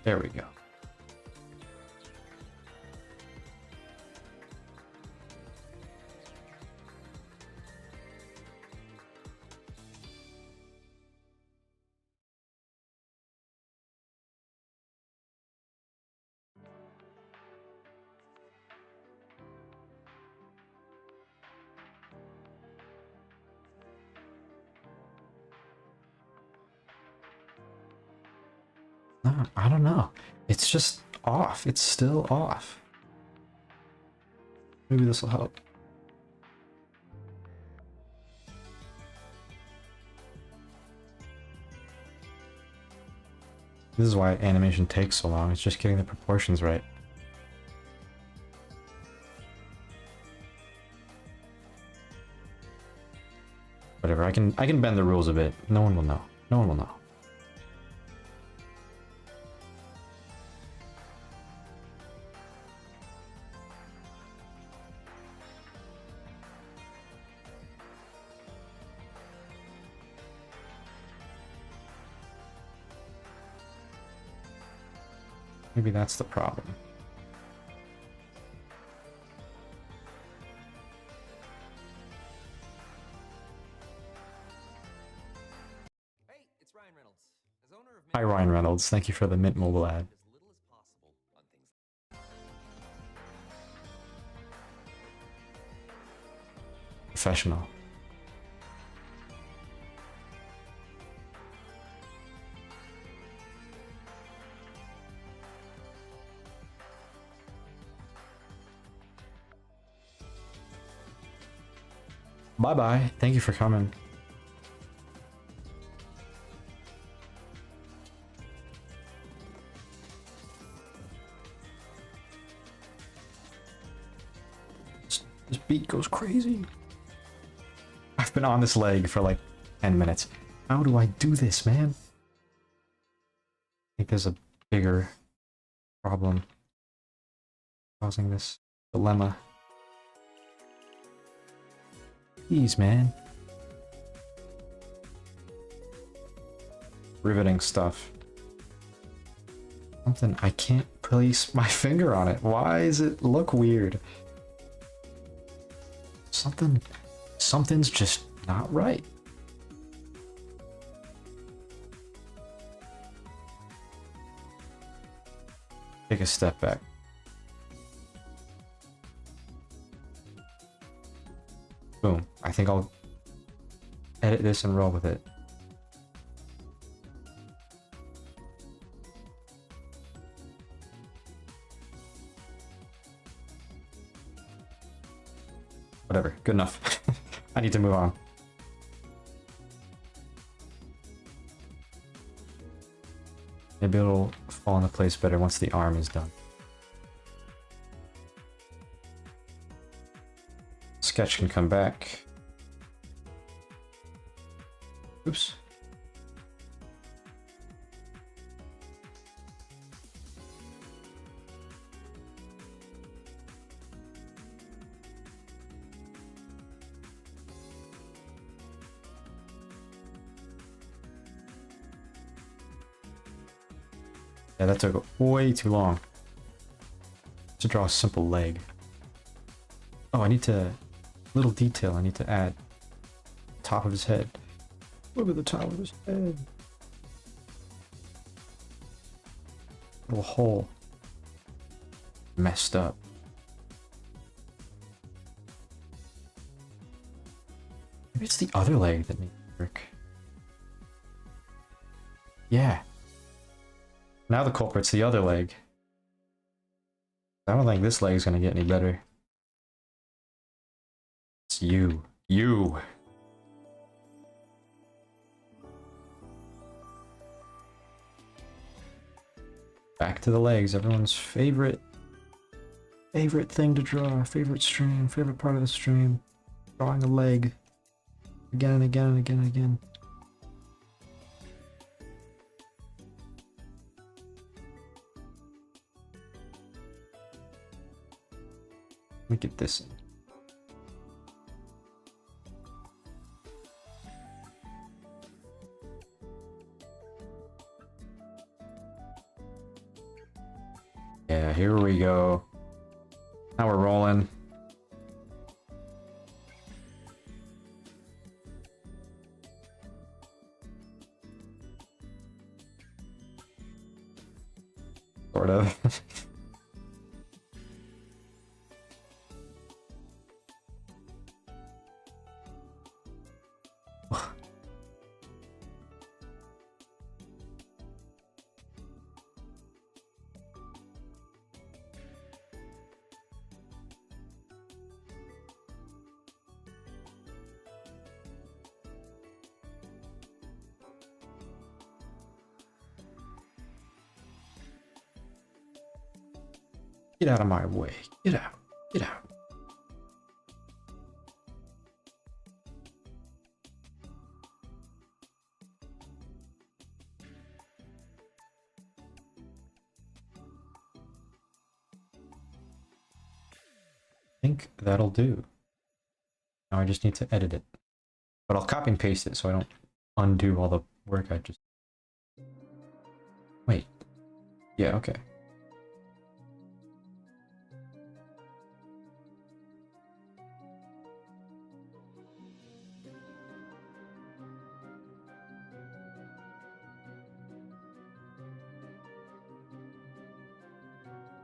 There we go. No, I don't know. It's just off. It's still off. Maybe this will help. This is why animation takes so long. It's just getting the proportions right. Whatever. I can bend the rules a bit. No one will know. No one will know. Maybe that's the problem. Hey, it's Ryan Reynolds. As owner of Hi Ryan Reynolds, thank you for the Mint Mobile ad. as little as possible on things. Professional. Bye-bye. Thank you for coming. This beat goes crazy. I've been on this leg for like 10 minutes. How do I do this, man? I think there's a bigger problem causing this dilemma. Jeez, man. Riveting stuff. Something I can't place my finger on it. Why does it look weird? Something's just not right. Take a step back. Boom. I think I'll edit this and roll with it. Whatever. Good enough. I need to move on. Maybe it'll fall into place better once the arm is done. sketch can come back. Oops. Yeah, that took way too long to draw a simple leg. Oh, I need to... little detail I need to add. Top of his head. Look at the top of his head. Little hole. Messed up. Maybe it's the other leg that needs work. Yeah. Now the culprit's the other leg. I don't think this leg's gonna get any better. It's you. You! Back to the legs, everyone's favorite thing to draw, favorite stream, favorite part of the stream. Drawing a leg. Again and again and again and again. Let me get this in. Yeah, here we go. Now we're rolling. Sort of. Get out of my way. Get out. Get out. I think that'll do. Now I just need to edit it. But I'll copy and paste it so I don't undo all the work I just... Wait. Yeah, okay.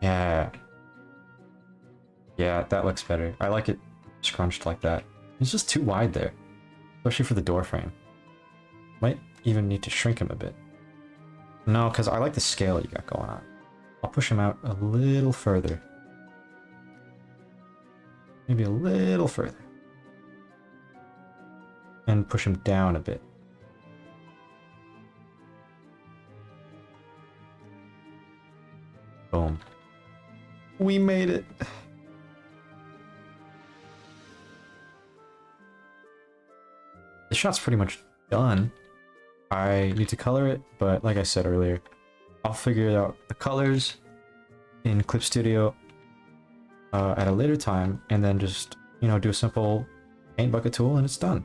Yeah. Yeah, that looks better. I like it scrunched like that. It's just too wide there. Especially for the door frame. Might even need to shrink him a bit. No, because I like the scale you got going on. I'll push him out a little further. Maybe a little further. And push him down a bit. Boom. We made it. The shot's pretty much done. I need to color it, but like I said earlier, I'll figure out the colors in Clip Studio at a later time, and then just, you know, do a simple paint bucket tool and it's done.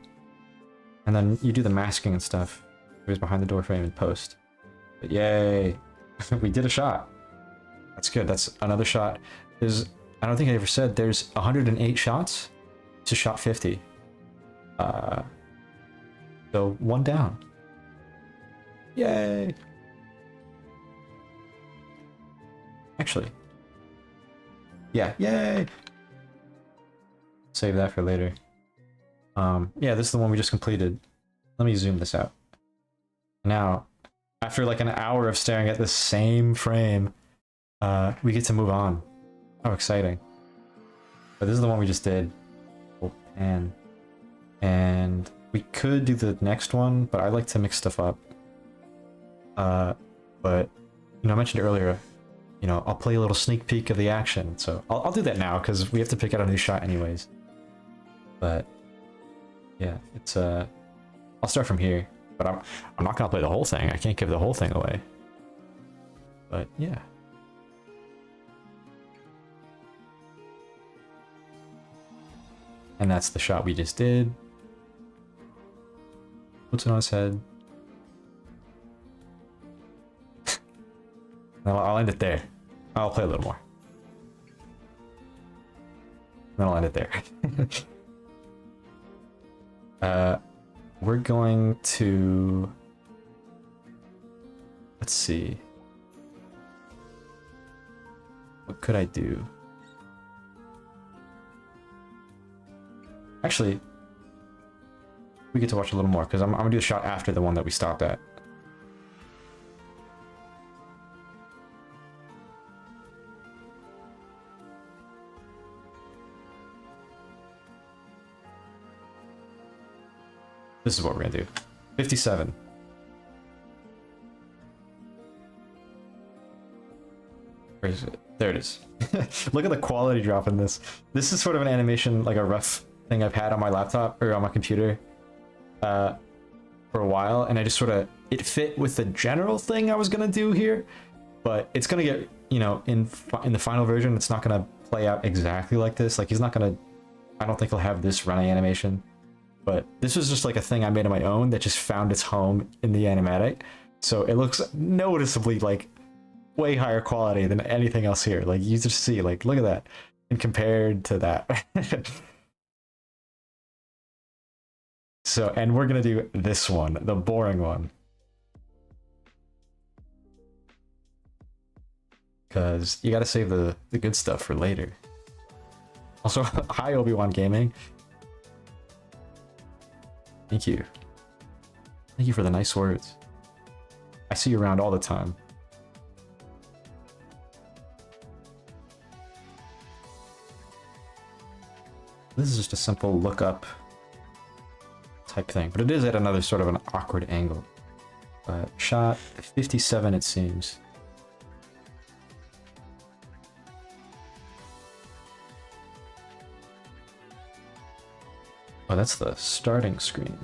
And then you do the masking and stuff. It was behind the door frame in post. But yay, we did a shot. That's good. That's another shot. There's, I don't think I ever said, there's 108 shots to shot 50. So one down. Yay! Actually. Yeah, yay! Save that for later. Yeah, this is the one we just completed. Let me zoom this out. Now, after like an hour of staring at the same frame, we get to move on. How exciting. But this is the one we just did. And we could do the next one, but I like to mix stuff up. But, you know, I mentioned earlier, you know, I'll play a little sneak peek of the action. So I'll do that now, because we have to pick out a new shot anyways. But yeah, it's I'll start from here, but I'm not gonna play the whole thing. I can't give the whole thing away. But yeah. And that's the shot we just did. Puts it on his head. I'll end it there. I'll play a little more. Then I'll end it there. We're going to... Let's see. What could I do? Actually, we get to watch a little more because I'm gonna do a shot after the one that we stopped at. This is what we're gonna do. 57. Where is it? There it is. Look at the quality drop in this. This is sort of an animation, like a rough thing I've had on my laptop or on my computer for a while, and I just sort of, it fit with the general thing I was gonna do here, but it's gonna get, you know, in the final version, it's not gonna play out exactly like this. Like, he's not gonna, I don't think he'll have this running animation. But this was just like a thing I made on my own that just found its home in the Animatic. So it looks noticeably like way higher quality than anything else here. Like, you just see, like, look at that. And compared to that. So, and we're gonna do this one, the boring one. Because you gotta save the good stuff for later. Also, hi Obi-Wan Gaming. Thank you. Thank you for the nice words. I see you around all the time. This is just a simple look up type thing, but it is at another sort of an awkward angle. Shot 57, it seems. Oh, that's the starting screen.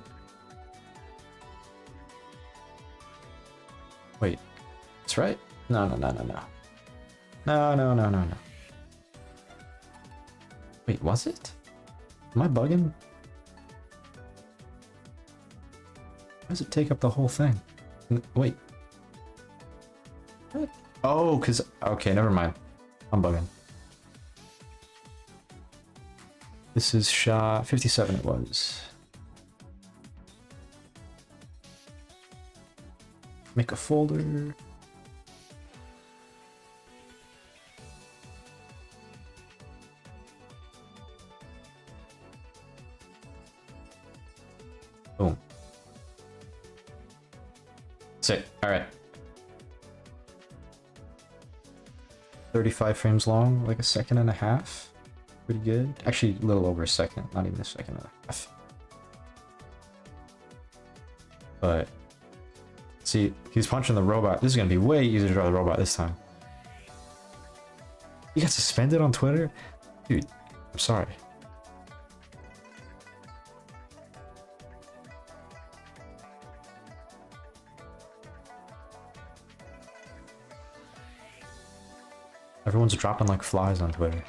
Wait, that's right? No. No. Wait, was it? Am I bugging? Why does it take up the whole thing? Wait. What? Oh, because... Okay, never mind. I'm bugging. This is shot 57 it was. Make a folder. Boom. Sick. All right. 35 frames long, like a second and a half. Pretty good. Actually, a little over a second, not even a second and a half. But see, he's punching the robot. This is gonna be way easier to draw the robot this time. You got suspended on Twitter? Dude, I'm sorry. Everyone's dropping like flies on Twitter.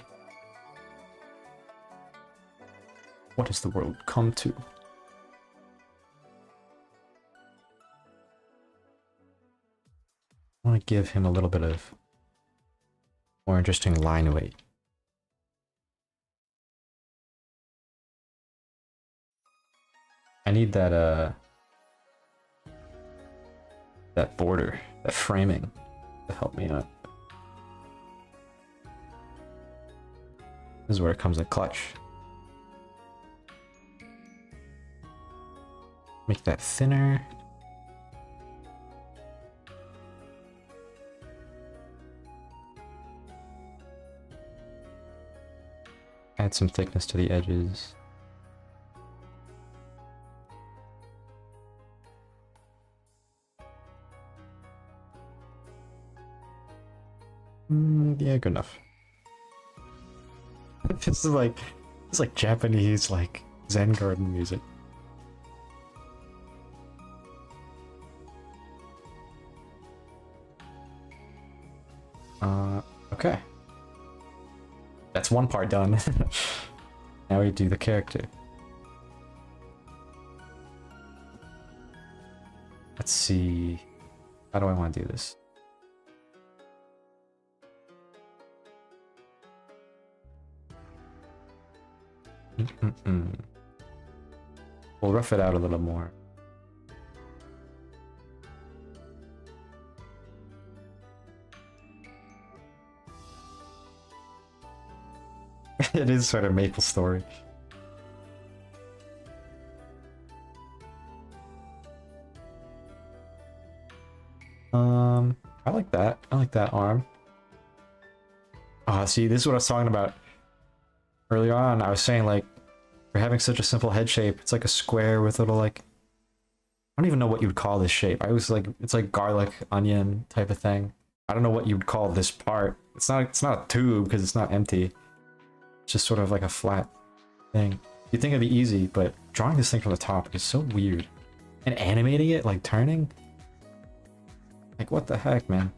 What has the world come to? I want to give him a little bit of more interesting line weight. I need that that border, that framing to help me out. This is where it comes in clutch. Make that thinner. Add some thickness to the edges. Yeah, good enough. This is like, it's like Japanese, like Zen garden music. Okay. That's one part done. Now we do the character. Let's see. How do I want to do this? We'll rough it out a little more. It is sort of Maple Story. I like that. I like that arm. See, this is what I was talking about earlier on. I was saying, like, for having such a simple head shape, it's like a square with little, like, I don't even know what you would call this shape. I was like, it's like garlic, onion type of thing. I don't know what you would call this part. It's not a tube because it's not empty. It's just sort of like a flat thing. You'd think it'd be easy, but drawing this thing from the top is so weird. And animating it, like turning? Like, what the heck, man?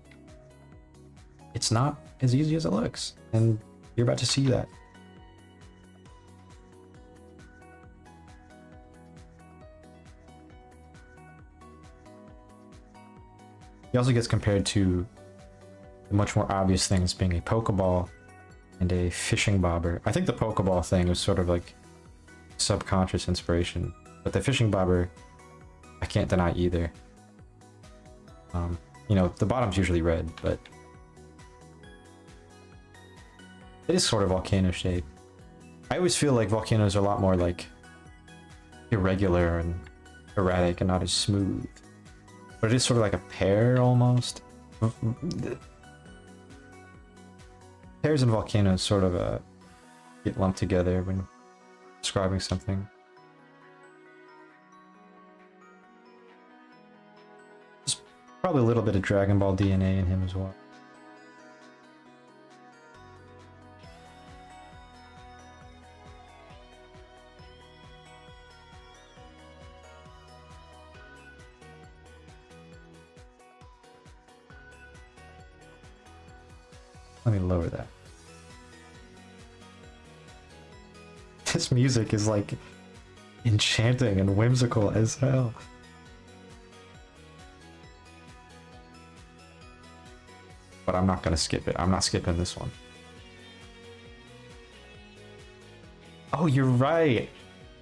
It's not as easy as it looks. And you're about to see that. He also gets compared to the much more obvious things being a Pokeball and a fishing bobber. I think the Pokeball thing was sort of like subconscious inspiration, but the fishing bobber, I can't deny either. You know, the bottom's usually red, but it is sort of volcano shape. I always feel like volcanoes are a lot more like irregular and erratic and not as smooth. But it is sort of like a pear almost. Pears and volcanoes sort of get lumped together when describing something. There's probably a little bit of Dragon Ball DNA in him as well. Let me lower that. This music is like enchanting and whimsical as hell. But I'm not gonna skip it. I'm not skipping this one. Oh, you're right.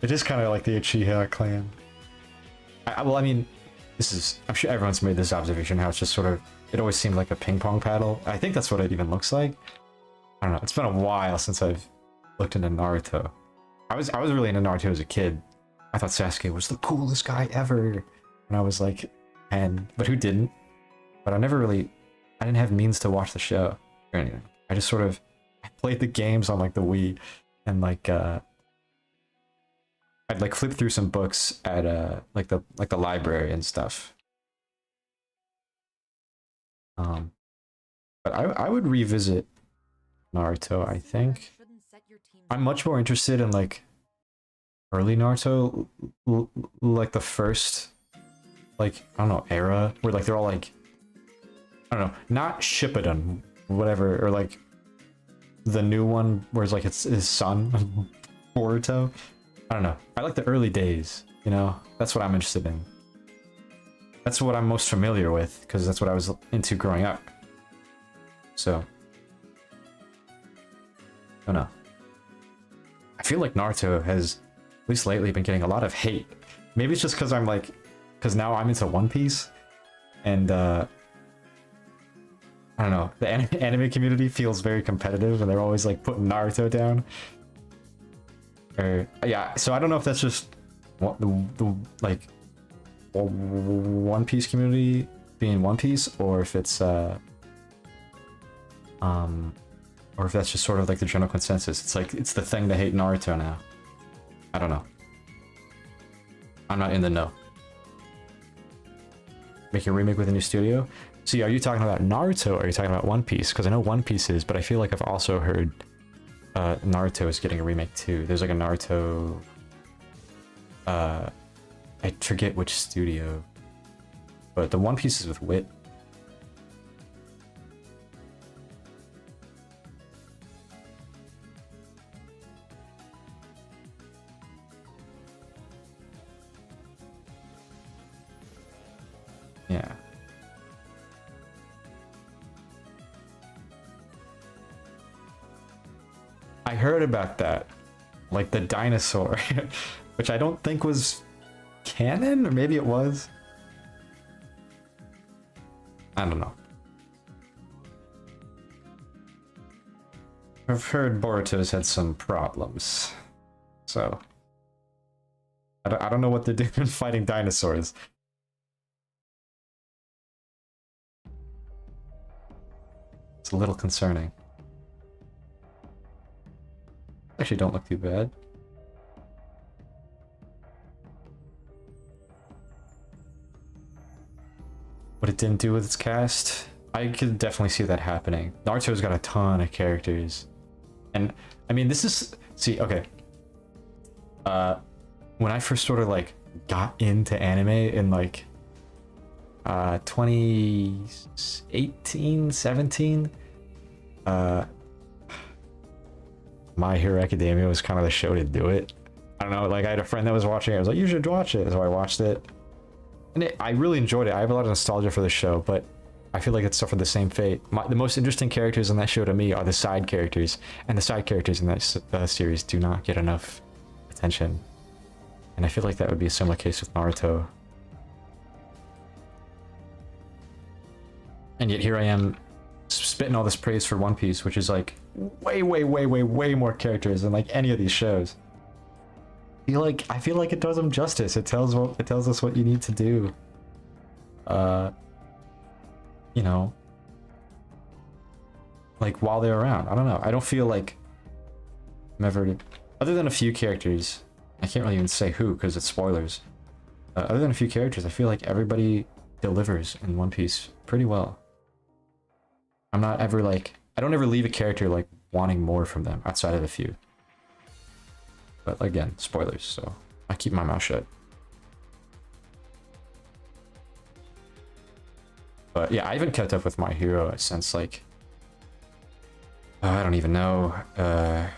It is kind of like the Uchiha clan. Well, I mean, I'm sure everyone's made this observation, how it's just sort of, it always seemed like a ping pong paddle. I think that's what it even looks like. I don't know. It's been a while since I've looked into Naruto. I was really into Naruto as a kid. I thought Sasuke was the coolest guy ever when I was like 10, but who didn't? But I didn't have means to watch the show or anything. I just sort of played the games on like the Wii, and like I'd like flip through some books at like the library and stuff. But I would revisit Naruto, I think. I'm much more interested in like early Naruto, like the first, like, I don't know, era where like they're all like, I don't know, not Shippuden, whatever, or like the new one where it's like it's his son, Boruto. I don't know. I like the early days, you know? That's what I'm interested in. That's what I'm most familiar with, because that's what I was into growing up. So, I don't know. I feel like Naruto has, at least lately, been getting a lot of hate. Maybe it's just because I'm like, because now I'm into One Piece, and I don't know, the anime community feels very competitive, and they're always like putting Naruto down. Or yeah, so I don't know if that's just the like One Piece community being One Piece, or if it's or if that's just sort of like the general consensus. It's like, it's the thing to hate Naruto now. I don't know. I'm not in the know. Make a remake with a new studio? See, are you talking about Naruto, or are you talking about One Piece? Because I know One Piece is, but I feel like I've also heard Naruto is getting a remake too. There's like a Naruto I forget which studio, but the One Piece is with Wit. Yeah. I heard about that. Like the dinosaur, which I don't think was canon, or maybe it was. I don't know. I've heard Boruto's had some problems, so I don't know what they're doing fighting dinosaurs. It's a little concerning. Actually, don't look too bad. What it didn't do with its cast, I could definitely see that happening. Naruto's got a ton of characters. And, I mean, this is... See, okay. When I first sort of, like, got into anime in, like, 2018, 17, My Hero Academia was kind of the show to do it. I don't know, like, I had a friend that was watching it. I was like, you should watch it. So I watched it. And I really enjoyed it. I have a lot of nostalgia for the show, but I feel like it suffered the same fate. The most interesting characters in that show to me are the side characters. And the side characters in that series do not get enough attention. And I feel like that would be a similar case with Naruto. And yet here I am spitting all this praise for One Piece, which is like way more characters than like any of these shows. I feel like it does them justice. It tells us what you need to do. You know, like while they're around. I don't know. I don't feel like I'm ever, other than a few characters. I can't really even say who because it's spoilers. Other than a few characters, I feel like everybody delivers in One Piece pretty well. I'm not ever like, I don't ever leave a character like wanting more from them outside of a few. But again, spoilers, so I keep my mouth shut. But yeah, I haven't kept up with My Hero since like, I don't even know. I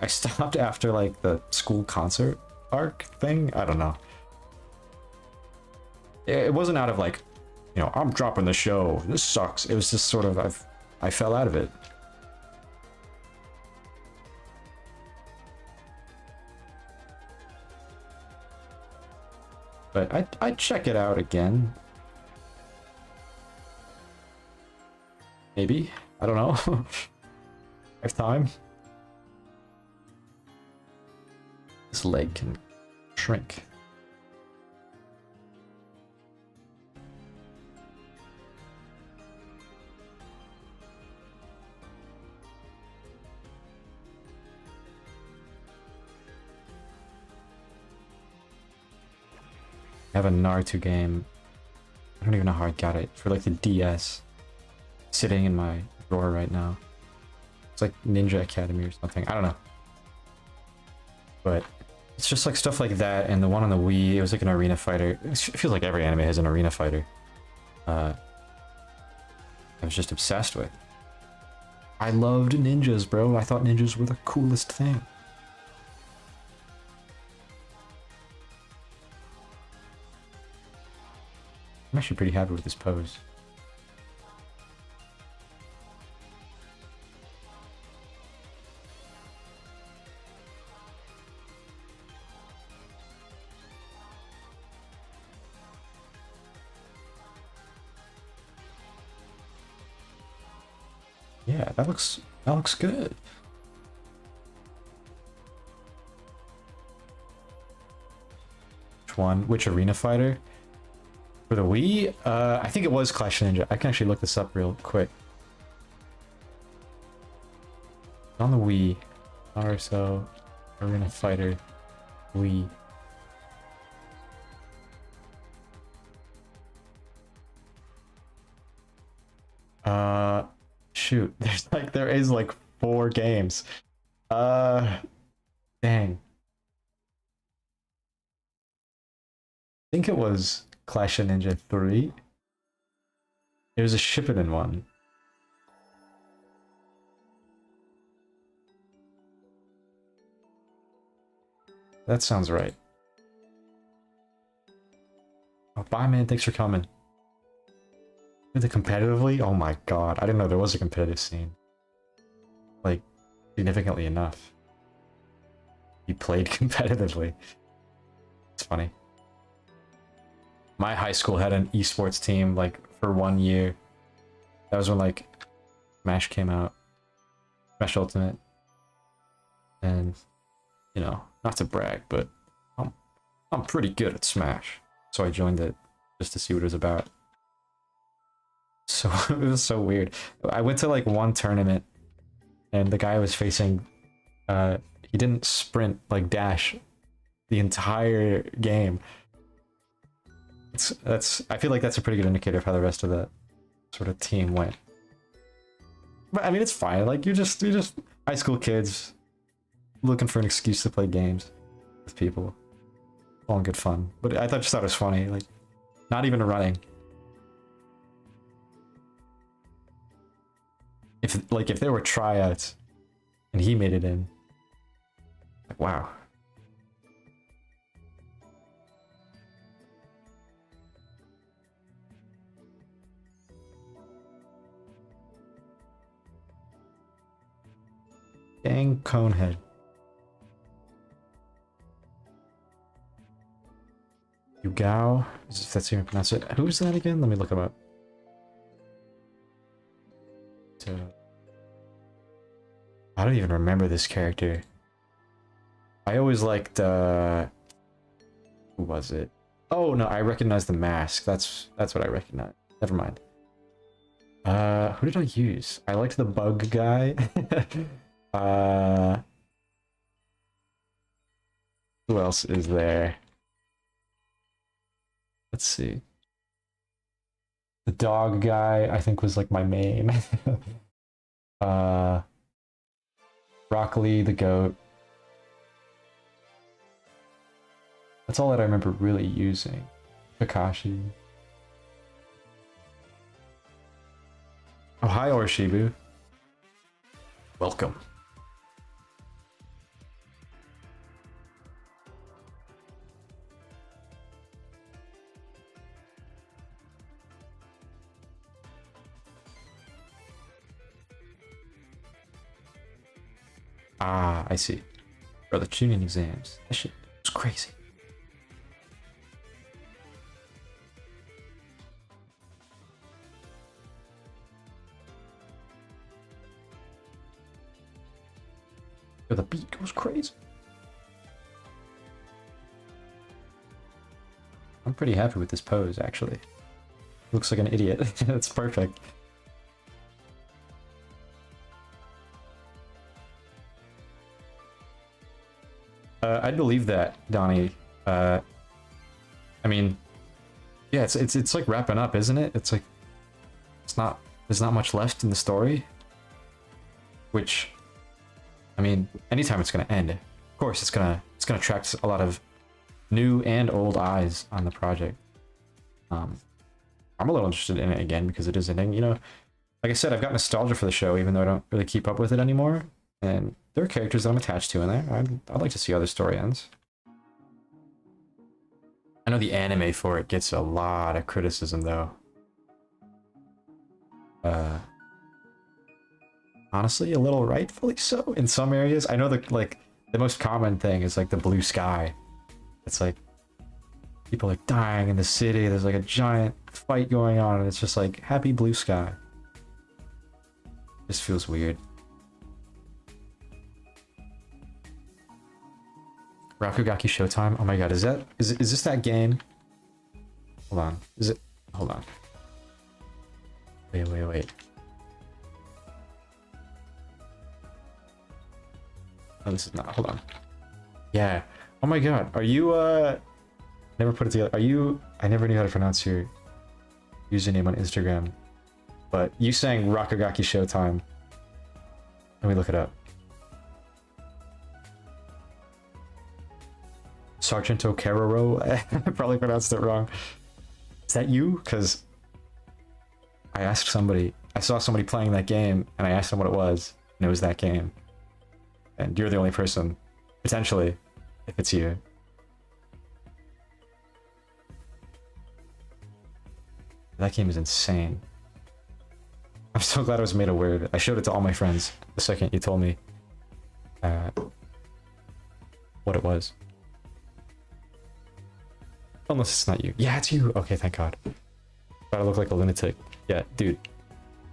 stopped after like the school concert arc thing. I don't know. It wasn't out of like, you know, I'm dropping the show, this sucks. It was just sort of, I fell out of it. But I'd check it out again. Maybe. I don't know. I have time. This leg can shrink. I have a Naruto game. I don't even know how I got it for like the DS. Sitting in my drawer right now. It's like Ninja Academy or something. I don't know. But it's just like stuff like that, and the one on the Wii, it was like an arena fighter. It feels like every anime has an arena fighter. I was just obsessed with. I loved ninjas, bro. I thought ninjas were the coolest thing. I'm actually pretty happy with this pose. Yeah, that looks good. Which one? Which arena fighter? For the Wii? I think it was Clash Ninja. I can actually look this up real quick. On the Wii, Naruto Arena Fighter Wii. Shoot, there is like 4 games. Dang. think it was Clash of Ninja 3. It was a Shippuden one. That sounds right. Oh, bye, man. Thanks for coming. The competitively? Oh my god. I didn't know there was a competitive scene. Like, significantly enough. You played competitively. It's funny. My high school had an esports team, like, for 1 year. That was when, like, Smash came out. Smash Ultimate. And, you know, not to brag, but I'm pretty good at Smash. So I joined it just to see what it was about. So it was so weird. I went to like one tournament and the guy I was facing, he didn't sprint, like dash the entire game. I feel like that's a pretty good indicator of how the rest of the sort of team went. But I mean, it's fine. Like you're just high school kids looking for an excuse to play games with people. All in good fun. But I just thought it was funny. Like, not even running. If there were tryouts and he made it in, like wow. Dang Conehead. Yugao? If that's how you pronounce it. Who is that again? Let me look him up. I don't even remember this character. I always liked, who was it? Oh no, I recognize the mask. That's what I recognize. Never mind. Who did I use? I liked the bug guy. Who else is there? Let's see. The dog guy, I think, was like my main. Broccoli, the goat. That's all that I remember really using. Kakashi. Oh, hi, Orshibu. Welcome. Ah, I see. Bro, the tuning exams. That shit was crazy. Yo, the beat goes crazy. I'm pretty happy with this pose, actually. Looks like an idiot. It's perfect. I'd believe that, Donnie. I mean, yeah, it's like wrapping up, isn't it? It's like there's not much left in the story. Which, I mean, anytime it's gonna end, of course it's gonna attract a lot of new and old eyes on the project. I'm a little interested in it again because it is ending. You know, like I said, I've got nostalgia for the show, even though I don't really keep up with it anymore. And there are characters that I'm attached to in there. I'd like to see how the story ends. I know the anime for it gets a lot of criticism, though. Honestly, a little rightfully so in some areas. I know the most common thing is like the blue sky. It's like people like dying in the city. There's like a giant fight going on, and it's just like happy blue sky. This feels weird. Rakugaki Showtime. Oh my god, is this that game? Hold on. Is it? Hold on. Wait. Oh, this is not. Hold on. Yeah. Oh my god. Are you never put it together. Are you I never knew how to pronounce your username on Instagram. But you sang Rakugaki Showtime. Let me look it up. Sargento Carrero. I probably pronounced it wrong. Is that you? Because I asked somebody, I saw somebody playing that game, and I asked them what it was, and it was that game. And you're the only person, potentially, if it's you. That game is insane. I'm so glad I was made aware of it. I showed it to all my friends the second you told me what it was. Unless it's not you. Yeah, it's you. Okay, thank God. Thought I look like a lunatic. Yeah, dude.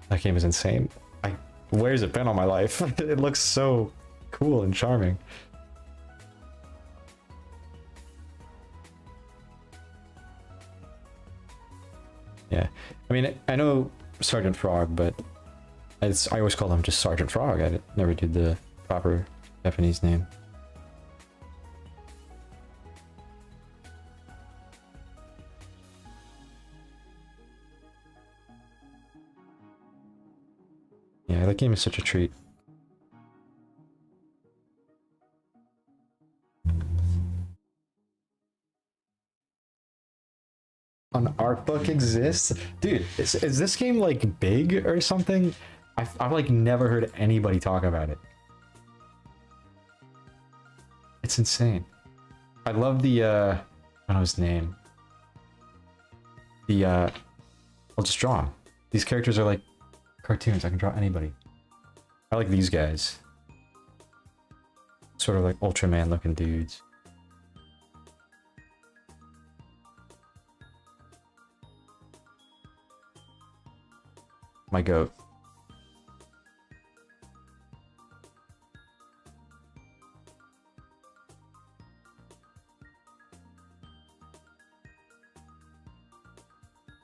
That game is insane. Where's it been all my life? It looks so cool and charming. Yeah. I mean, I know Sergeant Frog, but I always call him just Sergeant Frog. I never did the proper Japanese name. Yeah, that game is such a treat. An art book exists? Dude, is this game like big or something? I've like never heard anybody talk about it. It's insane. I love the I don't know his name. I'll just draw him. These characters are like cartoons. I can draw anybody. I like these guys. Sort of like Ultraman looking dudes. My goat.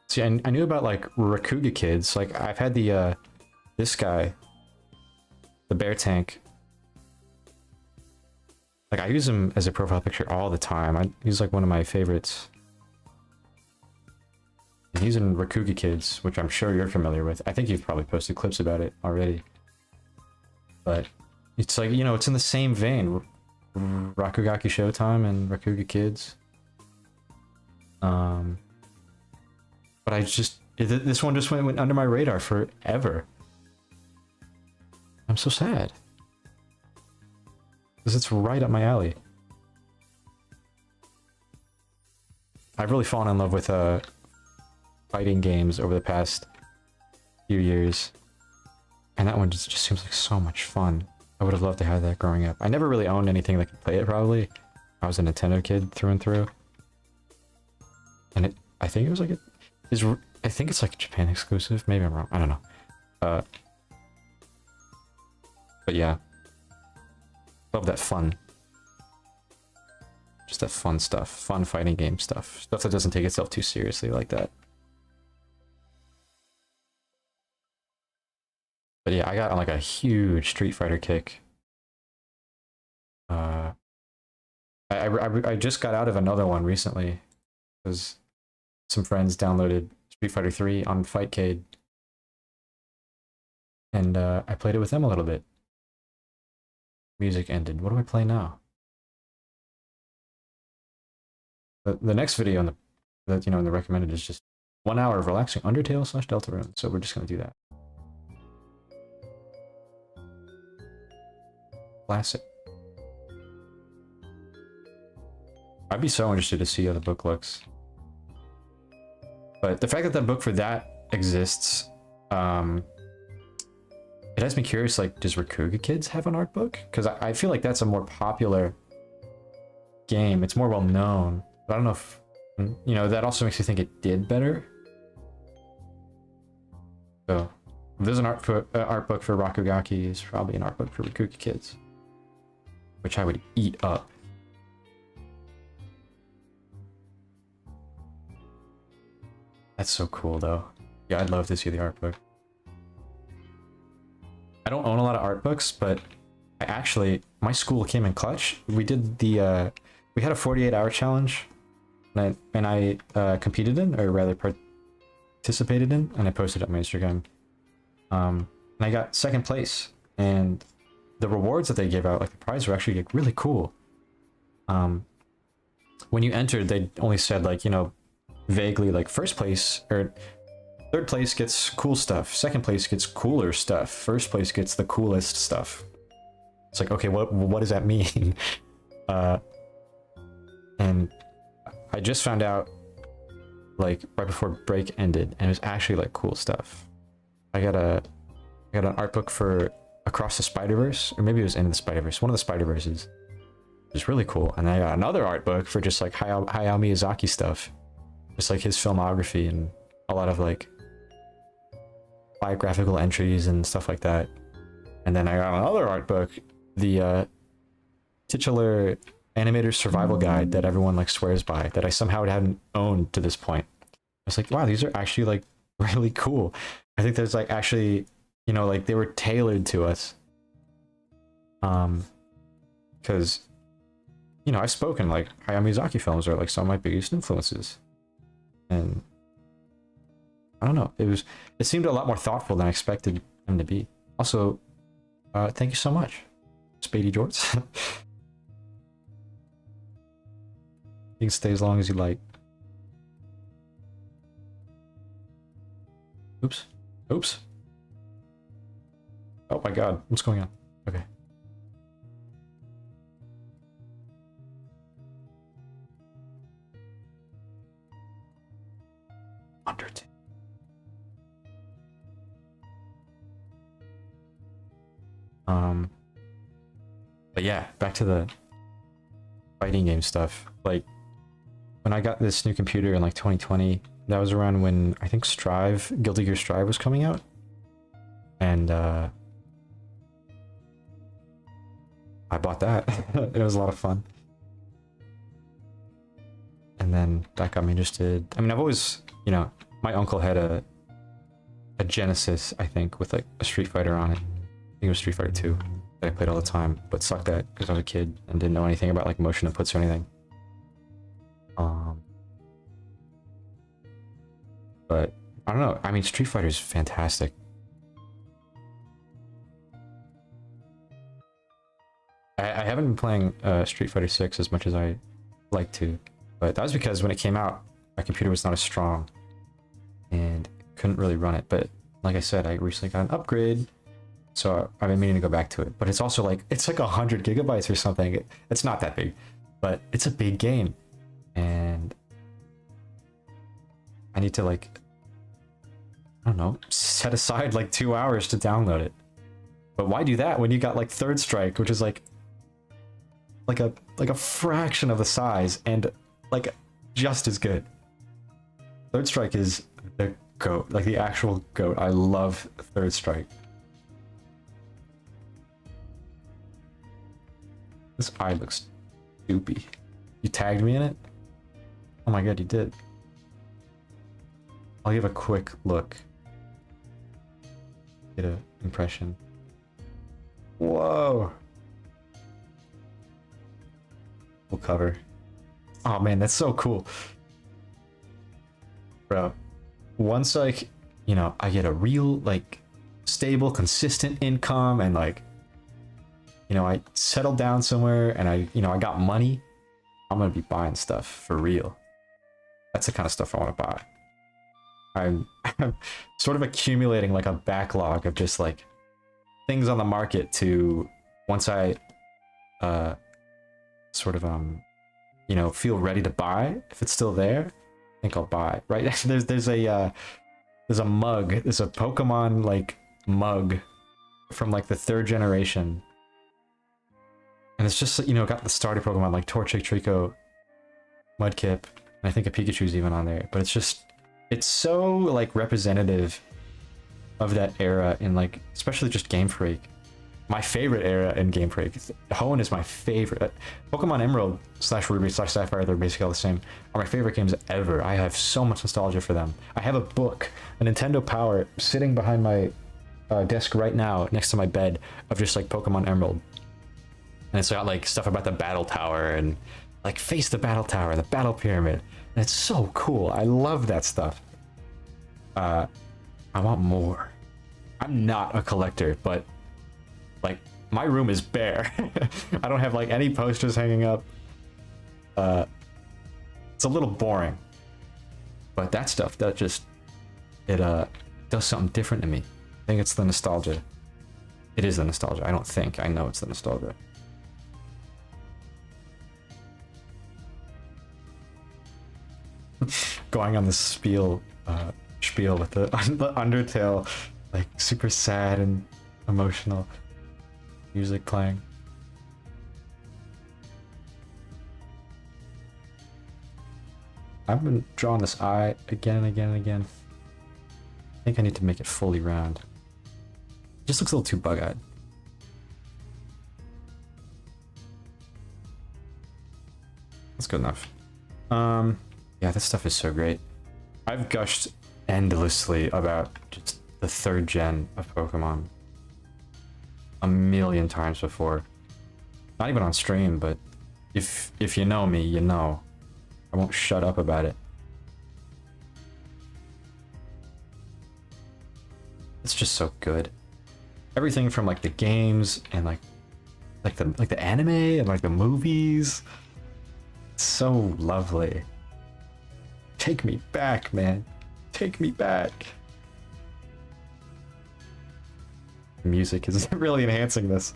See, I knew about like Rakuga kids. Like I've had the this guy, the bear tank. Like I use him as a profile picture all the time. He's like one of my favorites. And he's in Rakuga Kids, which I'm sure you're familiar with. I think you've probably posted clips about it already. But it's like, you know, it's in the same vein. Rakugaki Showtime and Rakuga Kids. But I just... This one just went under my radar forever. I'm so sad. Because it's right up my alley. I've really fallen in love with fighting games over the past few years, and that one just seems like so much fun. I would have loved to have that growing up. I never really owned anything that could play it, probably. I was a Nintendo kid through and through, and I think it was like I think it's like Japan exclusive. Maybe I'm wrong. I don't know. But yeah, love that fun. Just that fun stuff, fun fighting game stuff that doesn't take itself too seriously like that. But yeah, I got like a huge Street Fighter kick. I just got out of another one recently because some friends downloaded Street Fighter 3 on Fightcade, and I played it with them a little bit. Music ended. What do I play now? The next video on in the recommended is just 1 hour of relaxing Undertale / Deltarune. So we're just gonna do that. Classic. I'd be so interested to see how the book looks. But the fact that the book for that exists, it has me curious, like, does Rakuga Kids have an art book? Because I feel like that's a more popular game. It's more well known. But I don't know if, that also makes me think it did better. So, if there's an art book for Rakugaki, there's probably an art book for Rakuga Kids, which I would eat up. That's so cool, though. Yeah, I'd love to see the art book. I don't own a lot of art books, but my school came in clutch. We did we had a 48-hour challenge, and I competed in, or rather participated in, and I posted it on my Instagram. And I got second place, and the rewards that they gave out, like the prize, were actually like really cool. when you entered, they only said like, you know, vaguely like first place or third place gets cool stuff, second place gets cooler stuff, first place gets the coolest stuff. It's like, okay, what does that mean? And I just found out like right before break ended, and it was actually like cool stuff. I got an art book for Across the Spider-Verse, or maybe it was Into the Spider-Verse, one of the Spider-Verses. It's really cool. And I got another art book for just like Hayao Miyazaki stuff, just like his filmography and a lot of like biographical entries and stuff like that. And then I got another art book, the titular animator's survival guide that everyone like swears by, that I somehow hadn't owned to this point. I was like, wow, these are actually like really cool. I think there's like actually, you know, like they were tailored to us. Because, you know, I've spoken like Hayao Miyazaki films are like some of my biggest influences. And I don't know, it seemed a lot more thoughtful than I expected him to be. Also, thank you so much, Spady Jorts. You can stay as long as you like. Oops. Oops. Oh my god, what's going on? Okay. Undertale. But yeah, back to the fighting game stuff. Like, when I got this new computer in like 2020, that was around when I think Guilty Gear Strive was coming out. And I bought that. It was a lot of fun. And then that got me interested. I mean, I've always, you know, my uncle had a Genesis, I think, with like a Street Fighter on it. I think it was Street Fighter 2 that I played all the time, but sucked at because I was a kid and didn't know anything about like motion inputs or anything. But I don't know. I mean, Street Fighter is fantastic. I haven't been playing Street Fighter 6 as much as I like to, but that was because when it came out, my computer was not as strong and couldn't really run it. But like I said, I recently got an upgrade, so I've been meaning to go back to it. But it's also like, it's like 100 gigabytes or something. It's not that big, but it's a big game. And I need to like, I don't know, set aside like 2 hours to download it. But why do that when you got like Third Strike, which is like a fraction of the size and like just as good. Third Strike is the GOAT, like the actual GOAT. I love Third Strike. This eye looks doopy. You tagged me in it? Oh my god, you did. I'll give a quick look. Get an impression. Whoa. Full cover. Oh man, that's so cool. Bro, once like, you know, I get a real like stable, consistent income and like, you know, I settled down somewhere and I got money, I'm gonna be buying stuff for real. That's the kind of stuff I want to buy. I'm sort of accumulating like a backlog of just like things on the market to, once I sort of you know, feel ready to buy, if it's still there, I think I'll buy. Right? there's a mug, there's a Pokemon like mug from like the 3rd generation, and it's just, you know, got the starter Pokemon like Torchic, Trico, Mudkip, and I think a Pikachu's even on there. But it's just, it's so like representative of that era in like, especially just Game Freak. My favorite era in Game Freak. Hoenn is my favorite. Pokemon Emerald / Ruby / Sapphire, they're basically all the same, are my favorite games ever. I have so much nostalgia for them. I have a book, a Nintendo Power, sitting behind my desk right now next to my bed of just like Pokemon Emerald. And it's got like stuff about the Battle Tower and like face the Battle Tower, the Battle Pyramid. And it's so cool. I love that stuff. I want more. I'm not a collector, but like my room is bare. I don't have like any posters hanging up. It's a little boring. But that stuff, that just, it does something different to me. I think it's the nostalgia. It is the nostalgia. I don't think. I know it's the nostalgia. Going on this spiel with the Undertale, like super sad and emotional music playing. I've been drawing this eye again and again and again. I think I need to make it fully round. It just looks a little too bug-eyed. That's good enough. Yeah, this stuff is so great. I've gushed endlessly about just the 3rd gen of Pokemon a million times before. Not even on stream, but if you know me, you know. I won't shut up about it. It's just so good. Everything from like the games and like the anime and like the movies. It's so lovely. Take me back, man. Take me back. The music is really enhancing this.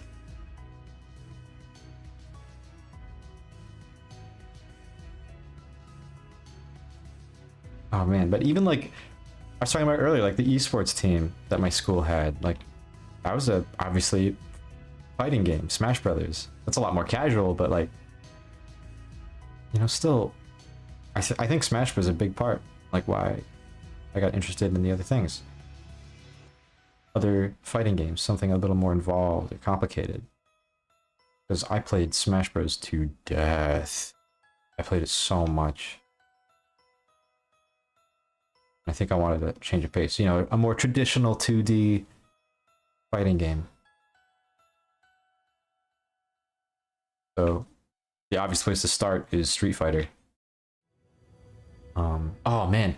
Oh man, but even like I was talking about earlier, like the esports team that my school had, like that was a obviously fighting game, Smash Brothers. That's a lot more casual, but like, you know, still, I think Smash was a big part, like why I got interested in the other things. Other fighting games, something a little more involved or complicated. Because I played Smash Bros. To death. I played it so much. I think I wanted to change of pace. You know, a more traditional 2D fighting game. So, the obvious place to start is Street Fighter. Oh man,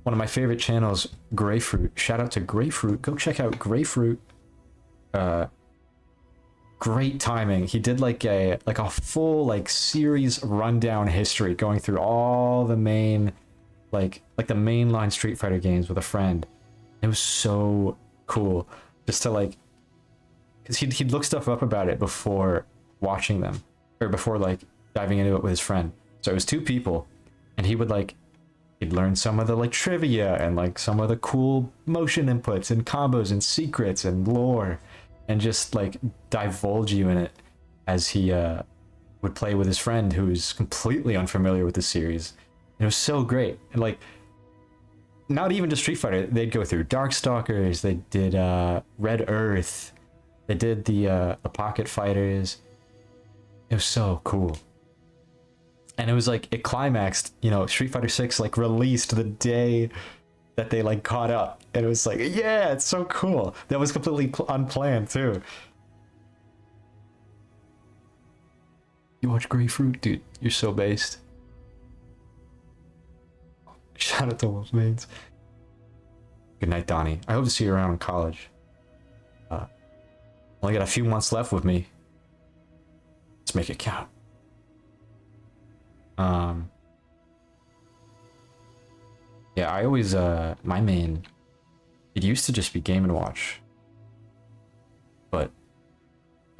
one of my favorite channels, Grapefruit. Shout out to Grapefruit. Go check out Grapefruit. Great timing. He did like a full like series rundown history, going through all the main like the mainline Street Fighter games with a friend. It was so cool just to like, because he'd look stuff up about it before watching them, or before like diving into it with his friend. So it was 2 people, and he would like, he'd learn some of the like trivia and like some of the cool motion inputs and combos and secrets and lore, and just like divulge you in it as he would play with his friend who's completely unfamiliar with the series. It was so great. And like, not even just Street Fighter, they'd go through Darkstalkers, they did Red Earth, they did the Pocket Fighters. It was so cool. And it was like, it climaxed, you know, Street Fighter 6 like released the day that they like caught up. And it was like, yeah, it's so cool. That was completely unplanned too. You watch Grapefruit? Dude, you're so based. Shout out to Wolfmanes. Good night, Donnie. I hope to see you around in college. Only got a few months left with me. Let's make it count. Yeah, I always, my main, it used to just be Game & Watch. But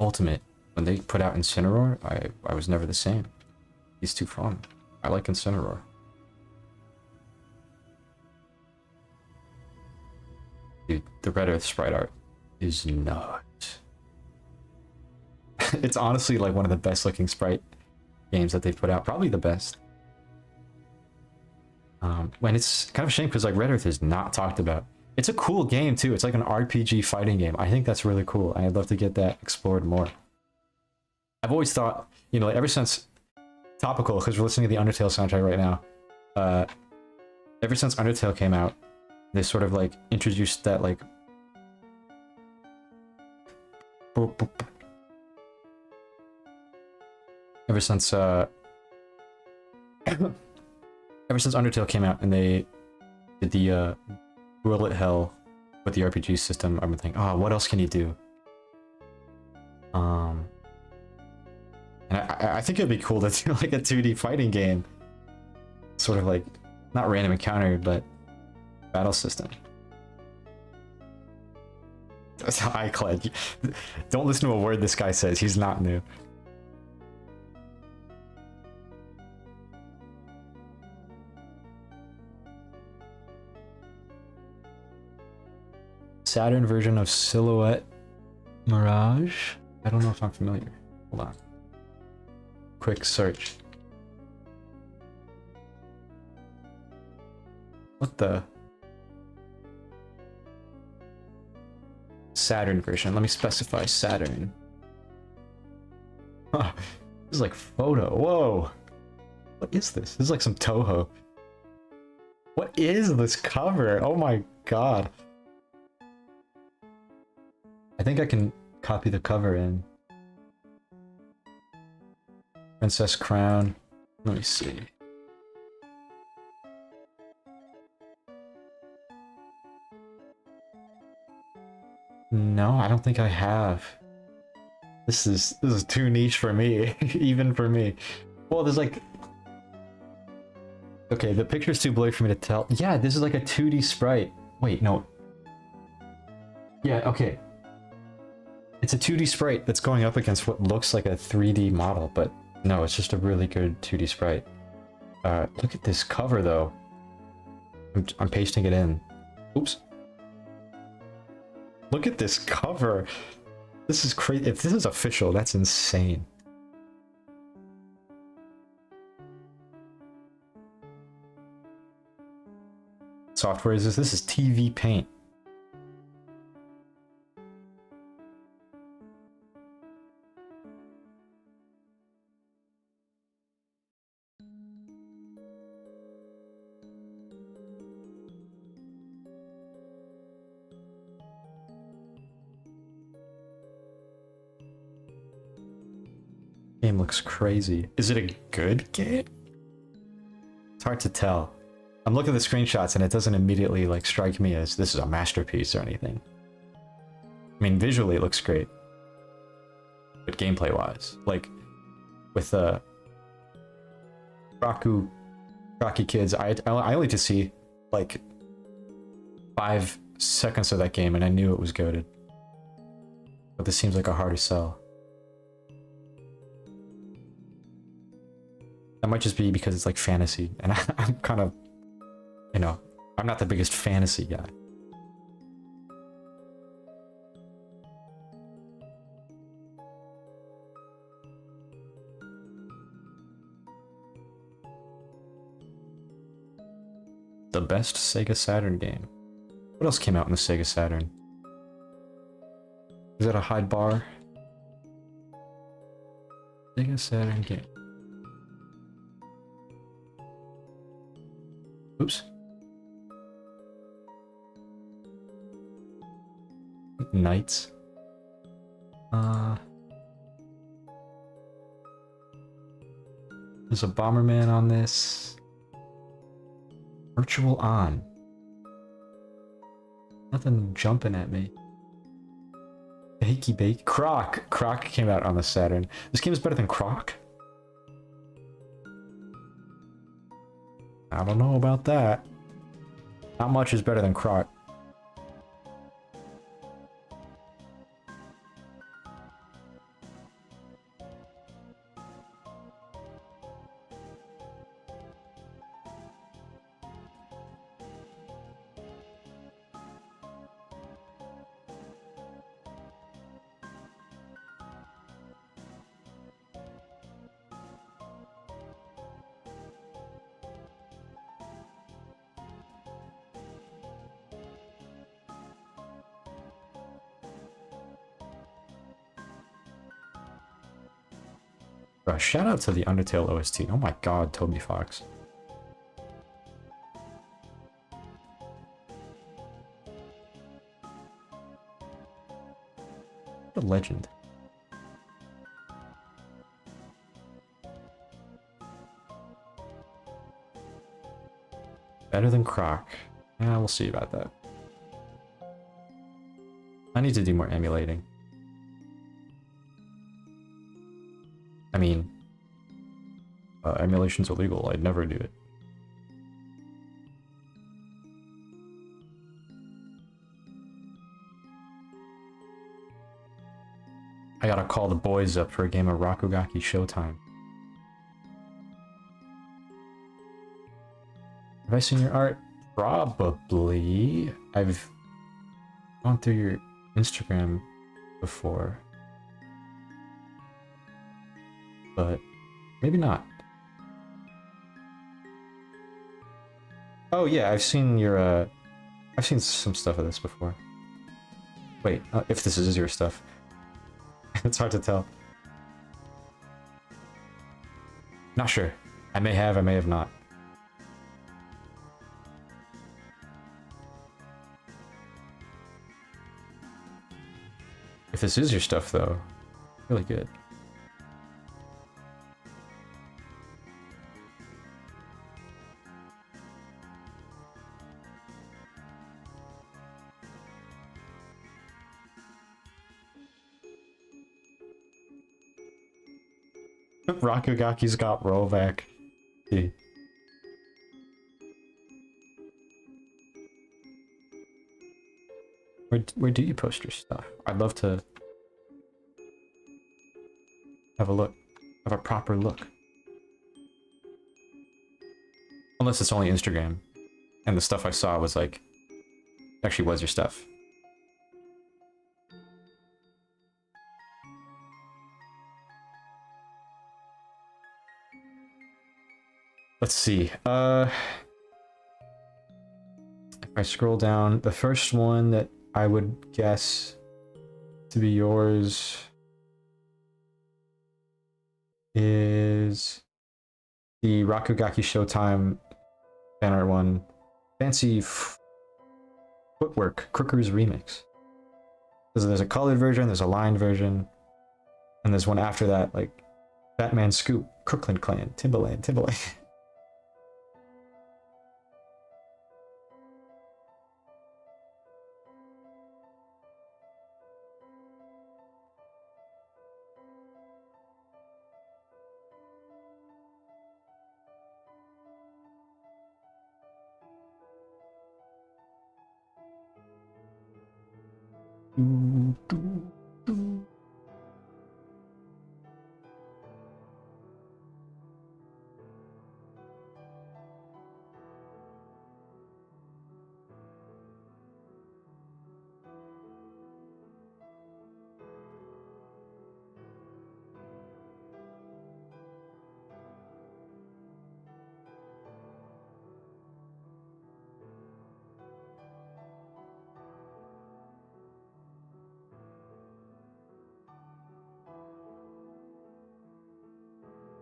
Ultimate, when they put out Incineroar, I was never the same. He's too fun. I like Incineroar. Dude, the Red Earth sprite art is nuts. It's honestly like one of the best looking sprite games that they've put out. Probably the best. And it's kind of a shame because like Red Earth is not talked about. It's a cool game too. It's like an RPG fighting game. I think that's really cool. I'd love to get that explored more. I've always thought, you know, like, ever since topical, because we're listening to the Undertale soundtrack right now. Ever since Undertale came out, they sort of like introduced that like ever since Undertale came out and they did the Bullet Hell with the RPG system, I've been thinking, oh, what else can you do? And I think it'd be cool to do like a 2D fighting game sort of like, not random encounter, but battle system. That's how I clad. Don't listen to a word this guy says. He's not new. Saturn version of Silhouette Mirage? I don't know if I'm familiar. Hold on. Quick search. What the? Saturn version. Let me specify Saturn. Huh. This is like photo. Whoa. What is this? This is like some Toho. What is this cover? Oh my god. I think I can copy the cover in. Princess Crown. Let me see. No, I don't think I have. This is too niche for me, even for me. Well, there's like... Okay, the picture's too blurry for me to tell. Yeah, this is like a 2D sprite. Wait, no. Yeah, okay. It's a 2D sprite that's going up against what looks like a 3D model, but no, it's just a really good 2D sprite. Look at this cover, though. I'm pasting it in. Oops. Look at this cover. This is crazy. If this is official, that's insane. Software is this? This is TV Paint. Game looks crazy. Is it a good game? It's hard to tell. I'm looking at the screenshots and it doesn't immediately like strike me as this is a masterpiece or anything. I mean, visually it looks great, but gameplay wise, like with Rocky Kids, I only to see like 5 seconds of that game and I knew it was goated. But this seems like a harder sell. That might just be because it's like fantasy, and I'm kind of, you know, I'm not the biggest fantasy guy. The best Sega Saturn game. What else came out in the Sega Saturn? Is that a high bar? Sega Saturn game. Oops. Knights. There's a Bomberman on this. Virtual On. Nothing jumping at me. Bakey Bake. Croc. Croc came out on the Saturn. This game is better than Croc? I don't know about that. Not much is better than Croc. Shout out to the Undertale OST. Oh my god, Toby Fox. What a legend. Better than Croc. Yeah, we'll see about that. I need to do more emulating. I mean, emulation's illegal. I'd never do it. gotta call the boys up for a game of Rakugaki Showtime. Have I seen your art? Probably. I've gone through your Instagram before. But maybe not. Oh yeah, I've seen your I've seen some stuff of this before. Wait, if this is your stuff. It's hard to tell. Not sure. I may have not. If this is your stuff though, really good. Rakugaki's got rollback. Yeah. Where do you post your stuff? I'd love to have a look. Have a proper look. Unless it's only Instagram. And the stuff I saw was like... actually was your stuff. Let's see. If I scroll down, the first one that I would guess to be yours is the Rakugaki Showtime banner one. Fancy footwork, Crooker's remix. There's a colored version, there's a lined version, and there's one after that, like Batman Scoop, Crooklyn Clan, Timbaland.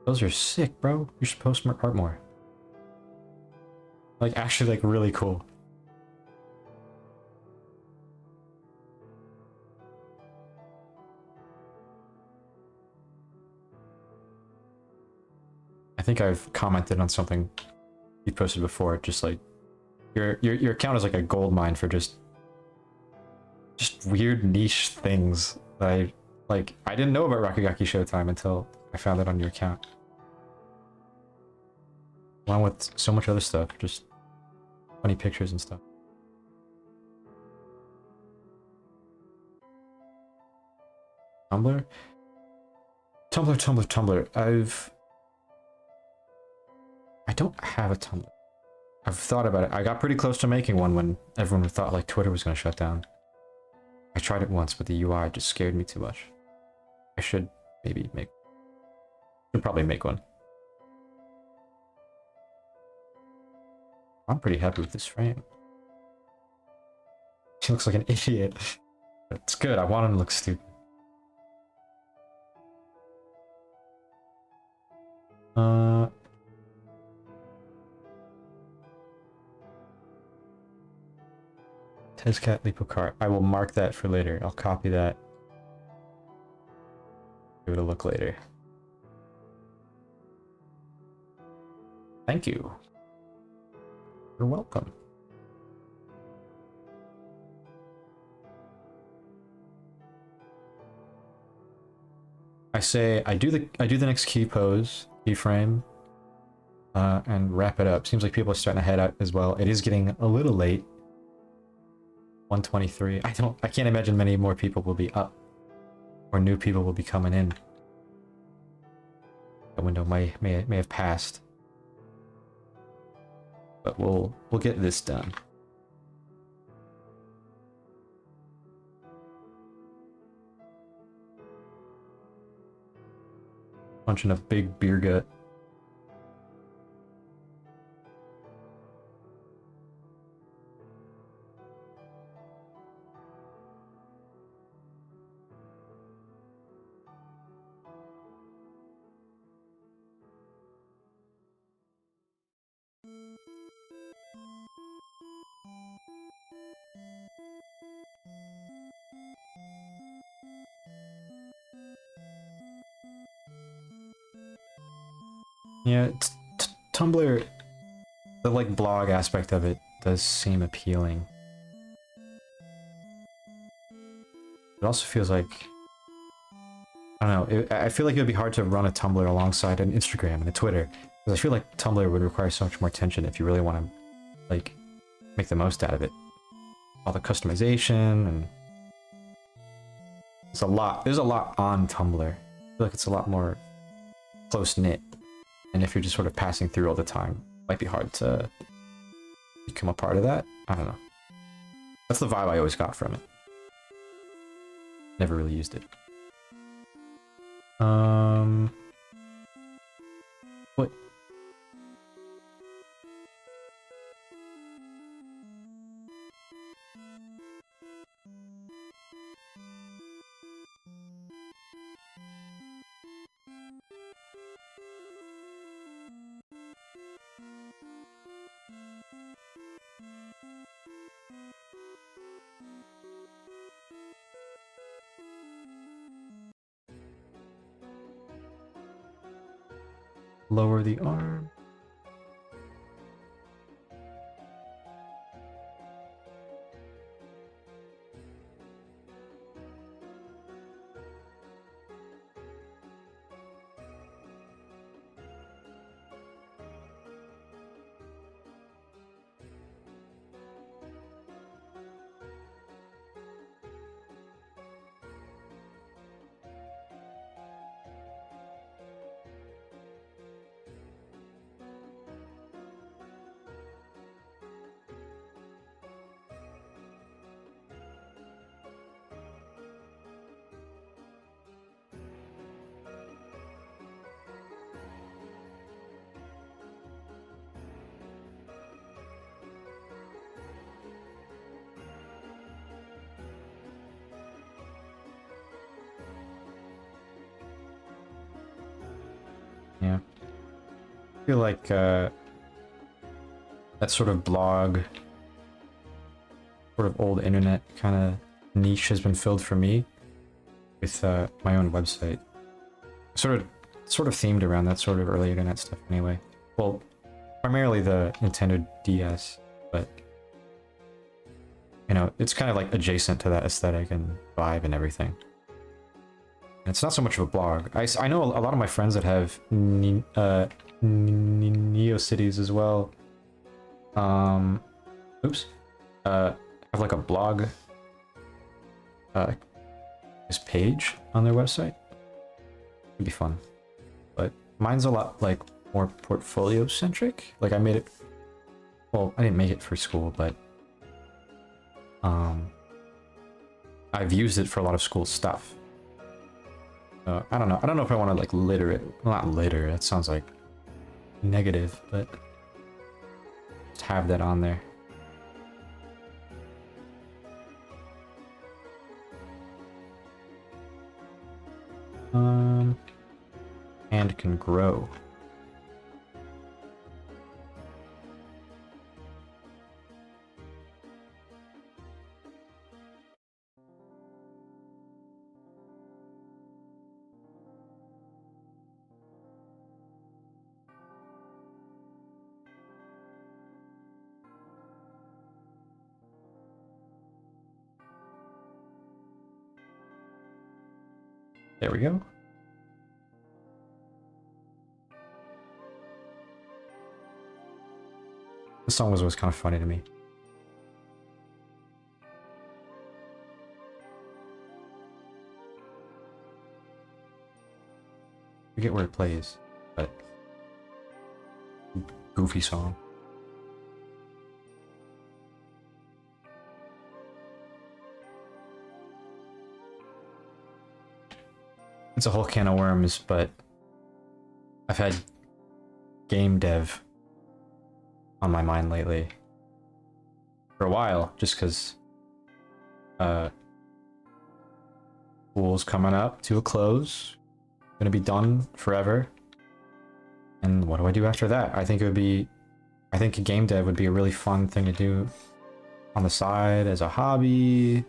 Those are sick, bro. You should post more art more. Like, actually, like, really cool. I think I've commented on something you posted before, just like your account is like a gold mine for just weird niche things that I didn't know about Rakugaki Showtime until I found it on your account. Along with so much other stuff, just funny pictures and stuff. Tumblr? Tumblr. I don't have a Tumblr. I've thought about it. I got pretty close to making one when everyone thought like Twitter was gonna shut down. I tried it once, but the UI just scared me too much. I should maybe probably make one. I'm pretty happy with this frame. She looks like an idiot. It's good. I want him to look stupid. Tezcat Lipocart. I will mark that for later. I'll copy that. Give it a look later. Thank you. You're welcome. I do the next keyframe, and wrap it up. Seems like people are starting to head out as well. It is getting a little late. 1:23. I can't imagine many more people will be up or new people will be coming in. The window may have passed, but we'll get this done. Punching a big beer gut. Yeah, Tumblr, the like blog aspect of it does seem appealing. It also feels like, I don't know, I feel like it would be hard to run a Tumblr alongside an Instagram and a Twitter, because I feel like Tumblr would require so much more attention if you really want to, like, make the most out of it. All the customization, and there's a lot on Tumblr. I feel like it's a lot more close-knit. And if you're just sort of passing through all the time, it might be hard to become a part of that. I don't know. That's the vibe I always got from it. Never really used it. What? Lower the arm. Yeah. I feel like that sort of blog, sort of old internet kind of niche has been filled for me with my own website. Sort of themed around that sort of early internet stuff anyway. Well, primarily the Nintendo DS, but you know, it's kind of like adjacent to that aesthetic and vibe and everything. And it's not so much of a blog. I know a lot of my friends that have NeoCities as well. Have like a blog this page on their website. It'd be fun. But mine's a lot like more portfolio centric. Like I made it, well, I didn't make it for school, but I've used it for a lot of school stuff. I don't know. I don't know if I want to like litter it. Well, not litter. That sounds like negative, but just have that on there. And can grow. There we go. This song was always kind of funny to me. forget where it plays, but goofy song. It's a whole can of worms, but I've had game dev on my mind lately for a while, just because school's coming up to a close, gonna be done forever, and what do I do after that? I think game dev would be a really fun thing to do on the side as a hobby,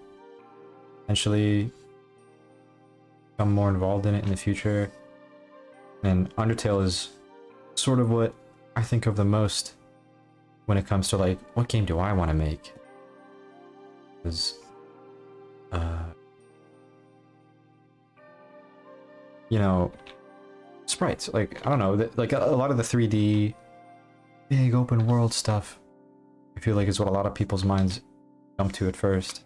potentially become more involved in it in the future. And Undertale is sort of what I think of the most when it comes to like, what game do I want to make? Because you know, sprites, like, I don't know, like a lot of the 3D big open world stuff, I feel like is what a lot of people's minds jump to at first,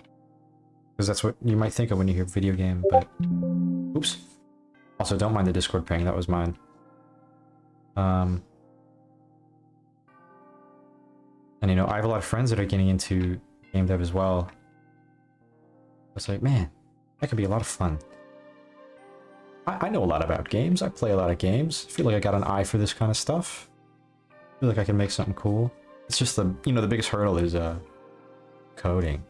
because that's what you might think of when you hear video game. But oops, also don't mind the Discord ping, that was mine. And you know, I have a lot of friends that are getting into game dev as well. It's like, man, that could be a lot of fun. I know a lot about games. I play a lot of games. I feel like I got an eye for this kind of stuff. I feel like I can make something cool. It's just the biggest hurdle is coding.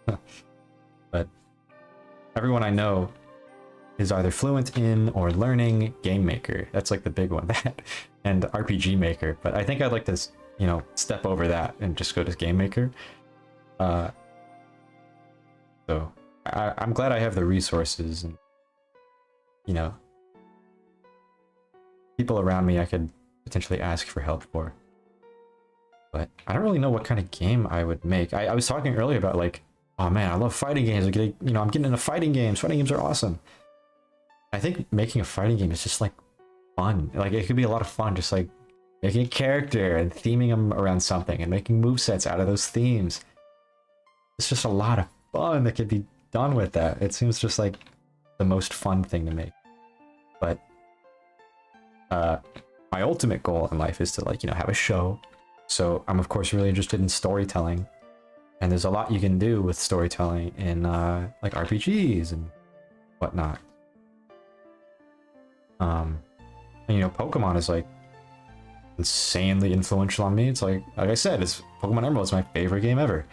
But everyone I know is either fluent in or learning Game Maker. That's like the big one. That and RPG Maker. But I think I'd like to, step over that and just go to Game Maker. So I'm glad I have the resources and, people around me I could potentially ask for help for. But I don't really know what kind of game I would make. I was talking earlier about like, oh man, I love fighting games. I'm getting into fighting games. Fighting games are awesome. I think making a fighting game is just like fun. Like it could be a lot of fun, just like making a character and theming them around something and making movesets out of those themes. It's just a lot of fun that could be done with that. It seems just like the most fun thing to make. But my ultimate goal in life is to have a show. So I'm of course really interested in storytelling, and there's a lot you can do with storytelling in like RPGs and whatnot. And Pokemon is like insanely influential on me. It's like I said, it's Pokemon Emerald is my favorite game ever.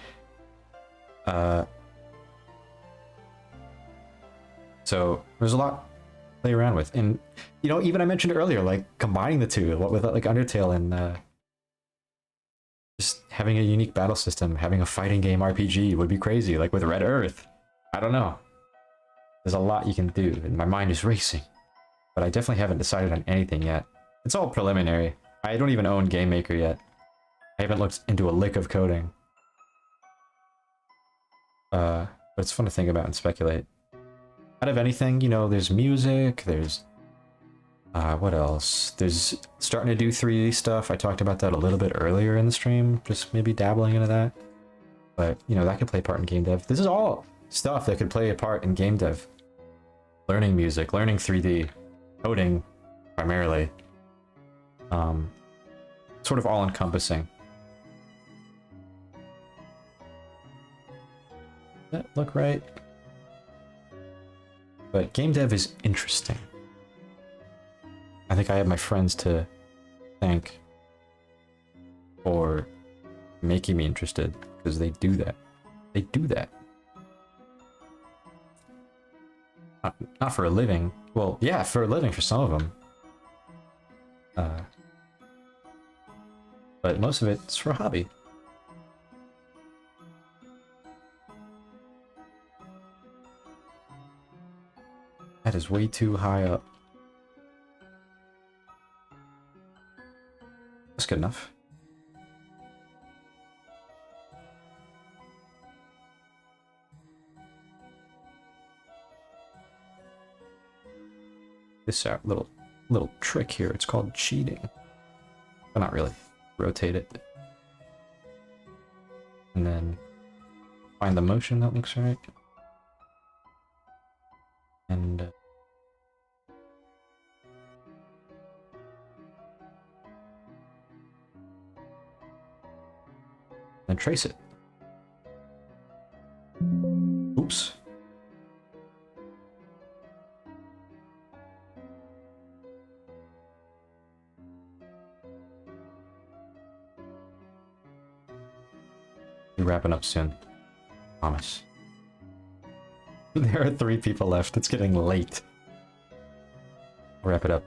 So there's a lot to play around with, and even I mentioned earlier, like combining the two, what with like Undertale and just having a unique battle system, having a fighting game RPG would be crazy. Like with Red Earth, I don't know. There's a lot you can do, and my mind is racing. But I definitely haven't decided on anything yet. It's all preliminary. I don't even own Game Maker yet. I haven't looked into a lick of coding. But it's fun to think about and speculate. Out of anything, there's music, there's what else? There's starting to do 3D stuff. I talked about that a little bit earlier in the stream, just maybe dabbling into that. But, that could play a part in game dev. This is all stuff that could play a part in game dev. Learning music, learning 3D, coding, primarily. Sort of all-encompassing. Does that look right? But game dev is interesting. I think I have my friends to thank for making me interested, because they do that. They do that. Not for a living. Well, yeah, for a living for some of them. But most of it's for a hobby. That is way too high up. That's good enough. This little trick here, it's called cheating. But not really. Rotate it. And then find the motion that looks right. And and trace it. Oops. We're wrapping up soon. Promise. There are 3 people left. It's getting late. I'll wrap it up.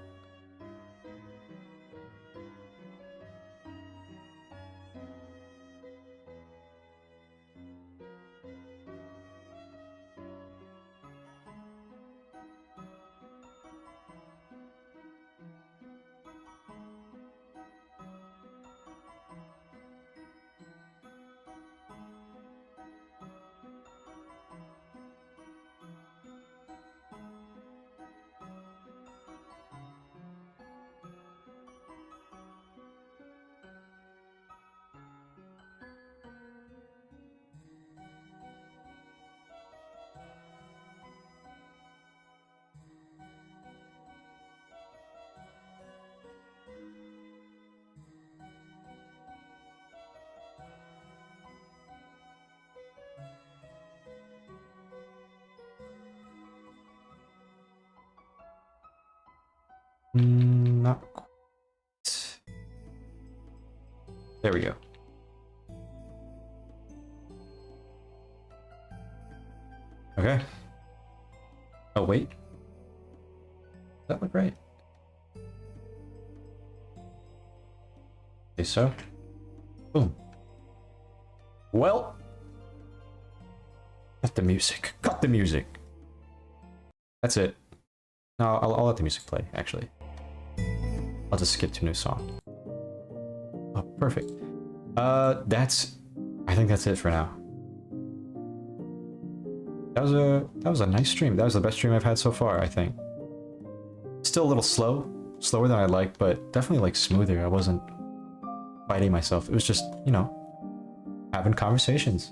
Not quite. There we go. Okay. Oh, wait. Does that look right? Okay, so. Boom. Well. Cut the music. Cut the music. That's it. No, I'll let the music play, actually. I'll just skip to a new song. Oh, perfect. I think that's it for now. That was a nice stream. That was the best stream I've had so far, I think. Still a little slower than I'd like, but definitely like smoother. I wasn't fighting myself. It was just, you know, having conversations,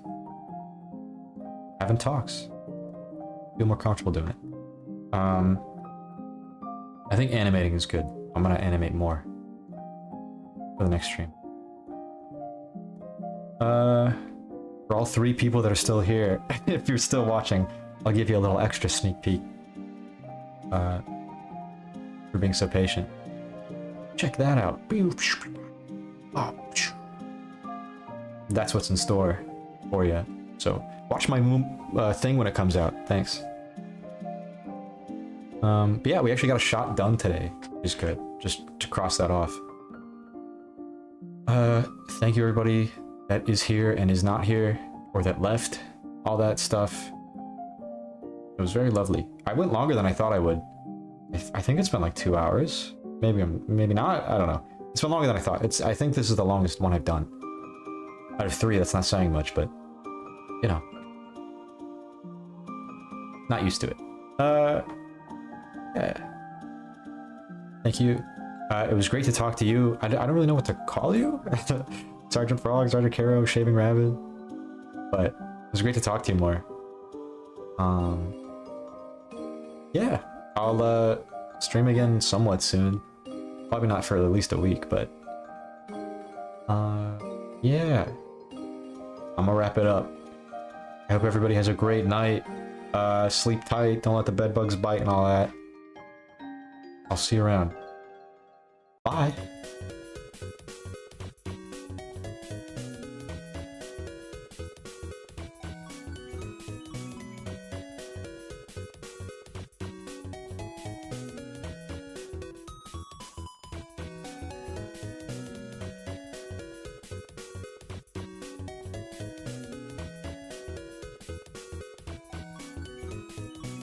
having talks. Feel more comfortable doing it. I think animating is good. I'm gonna animate more for the next stream. For all 3 people that are still here, if you're still watching, I'll give you a little extra sneak peek. For being so patient. Check that out. That's what's in store for you. So watch my thing when it comes out. Thanks. But yeah, we actually got a shot done today, which is good. Just to cross that off. Thank you everybody that is here and is not here, or that left, all that stuff. It was very lovely. I went longer than I thought I would. I think it's been like 2 hours. Maybe not. I don't know. It's been longer than I thought. I think this is the longest one I've done. Out of 3, that's not saying much, but you know, not used to it. Yeah. Thank you. It was great to talk to you. I don't really know what to call you. Sergeant Frog, Sergeant Caro, Shaving Rabbit. But it was great to talk to you more. Yeah, I'll stream again somewhat soon. Probably not for at least a week, but yeah. I'm gonna wrap it up. I hope everybody has a great night. Sleep tight, don't let the bed bugs bite and all that. I'll see you around. Bye.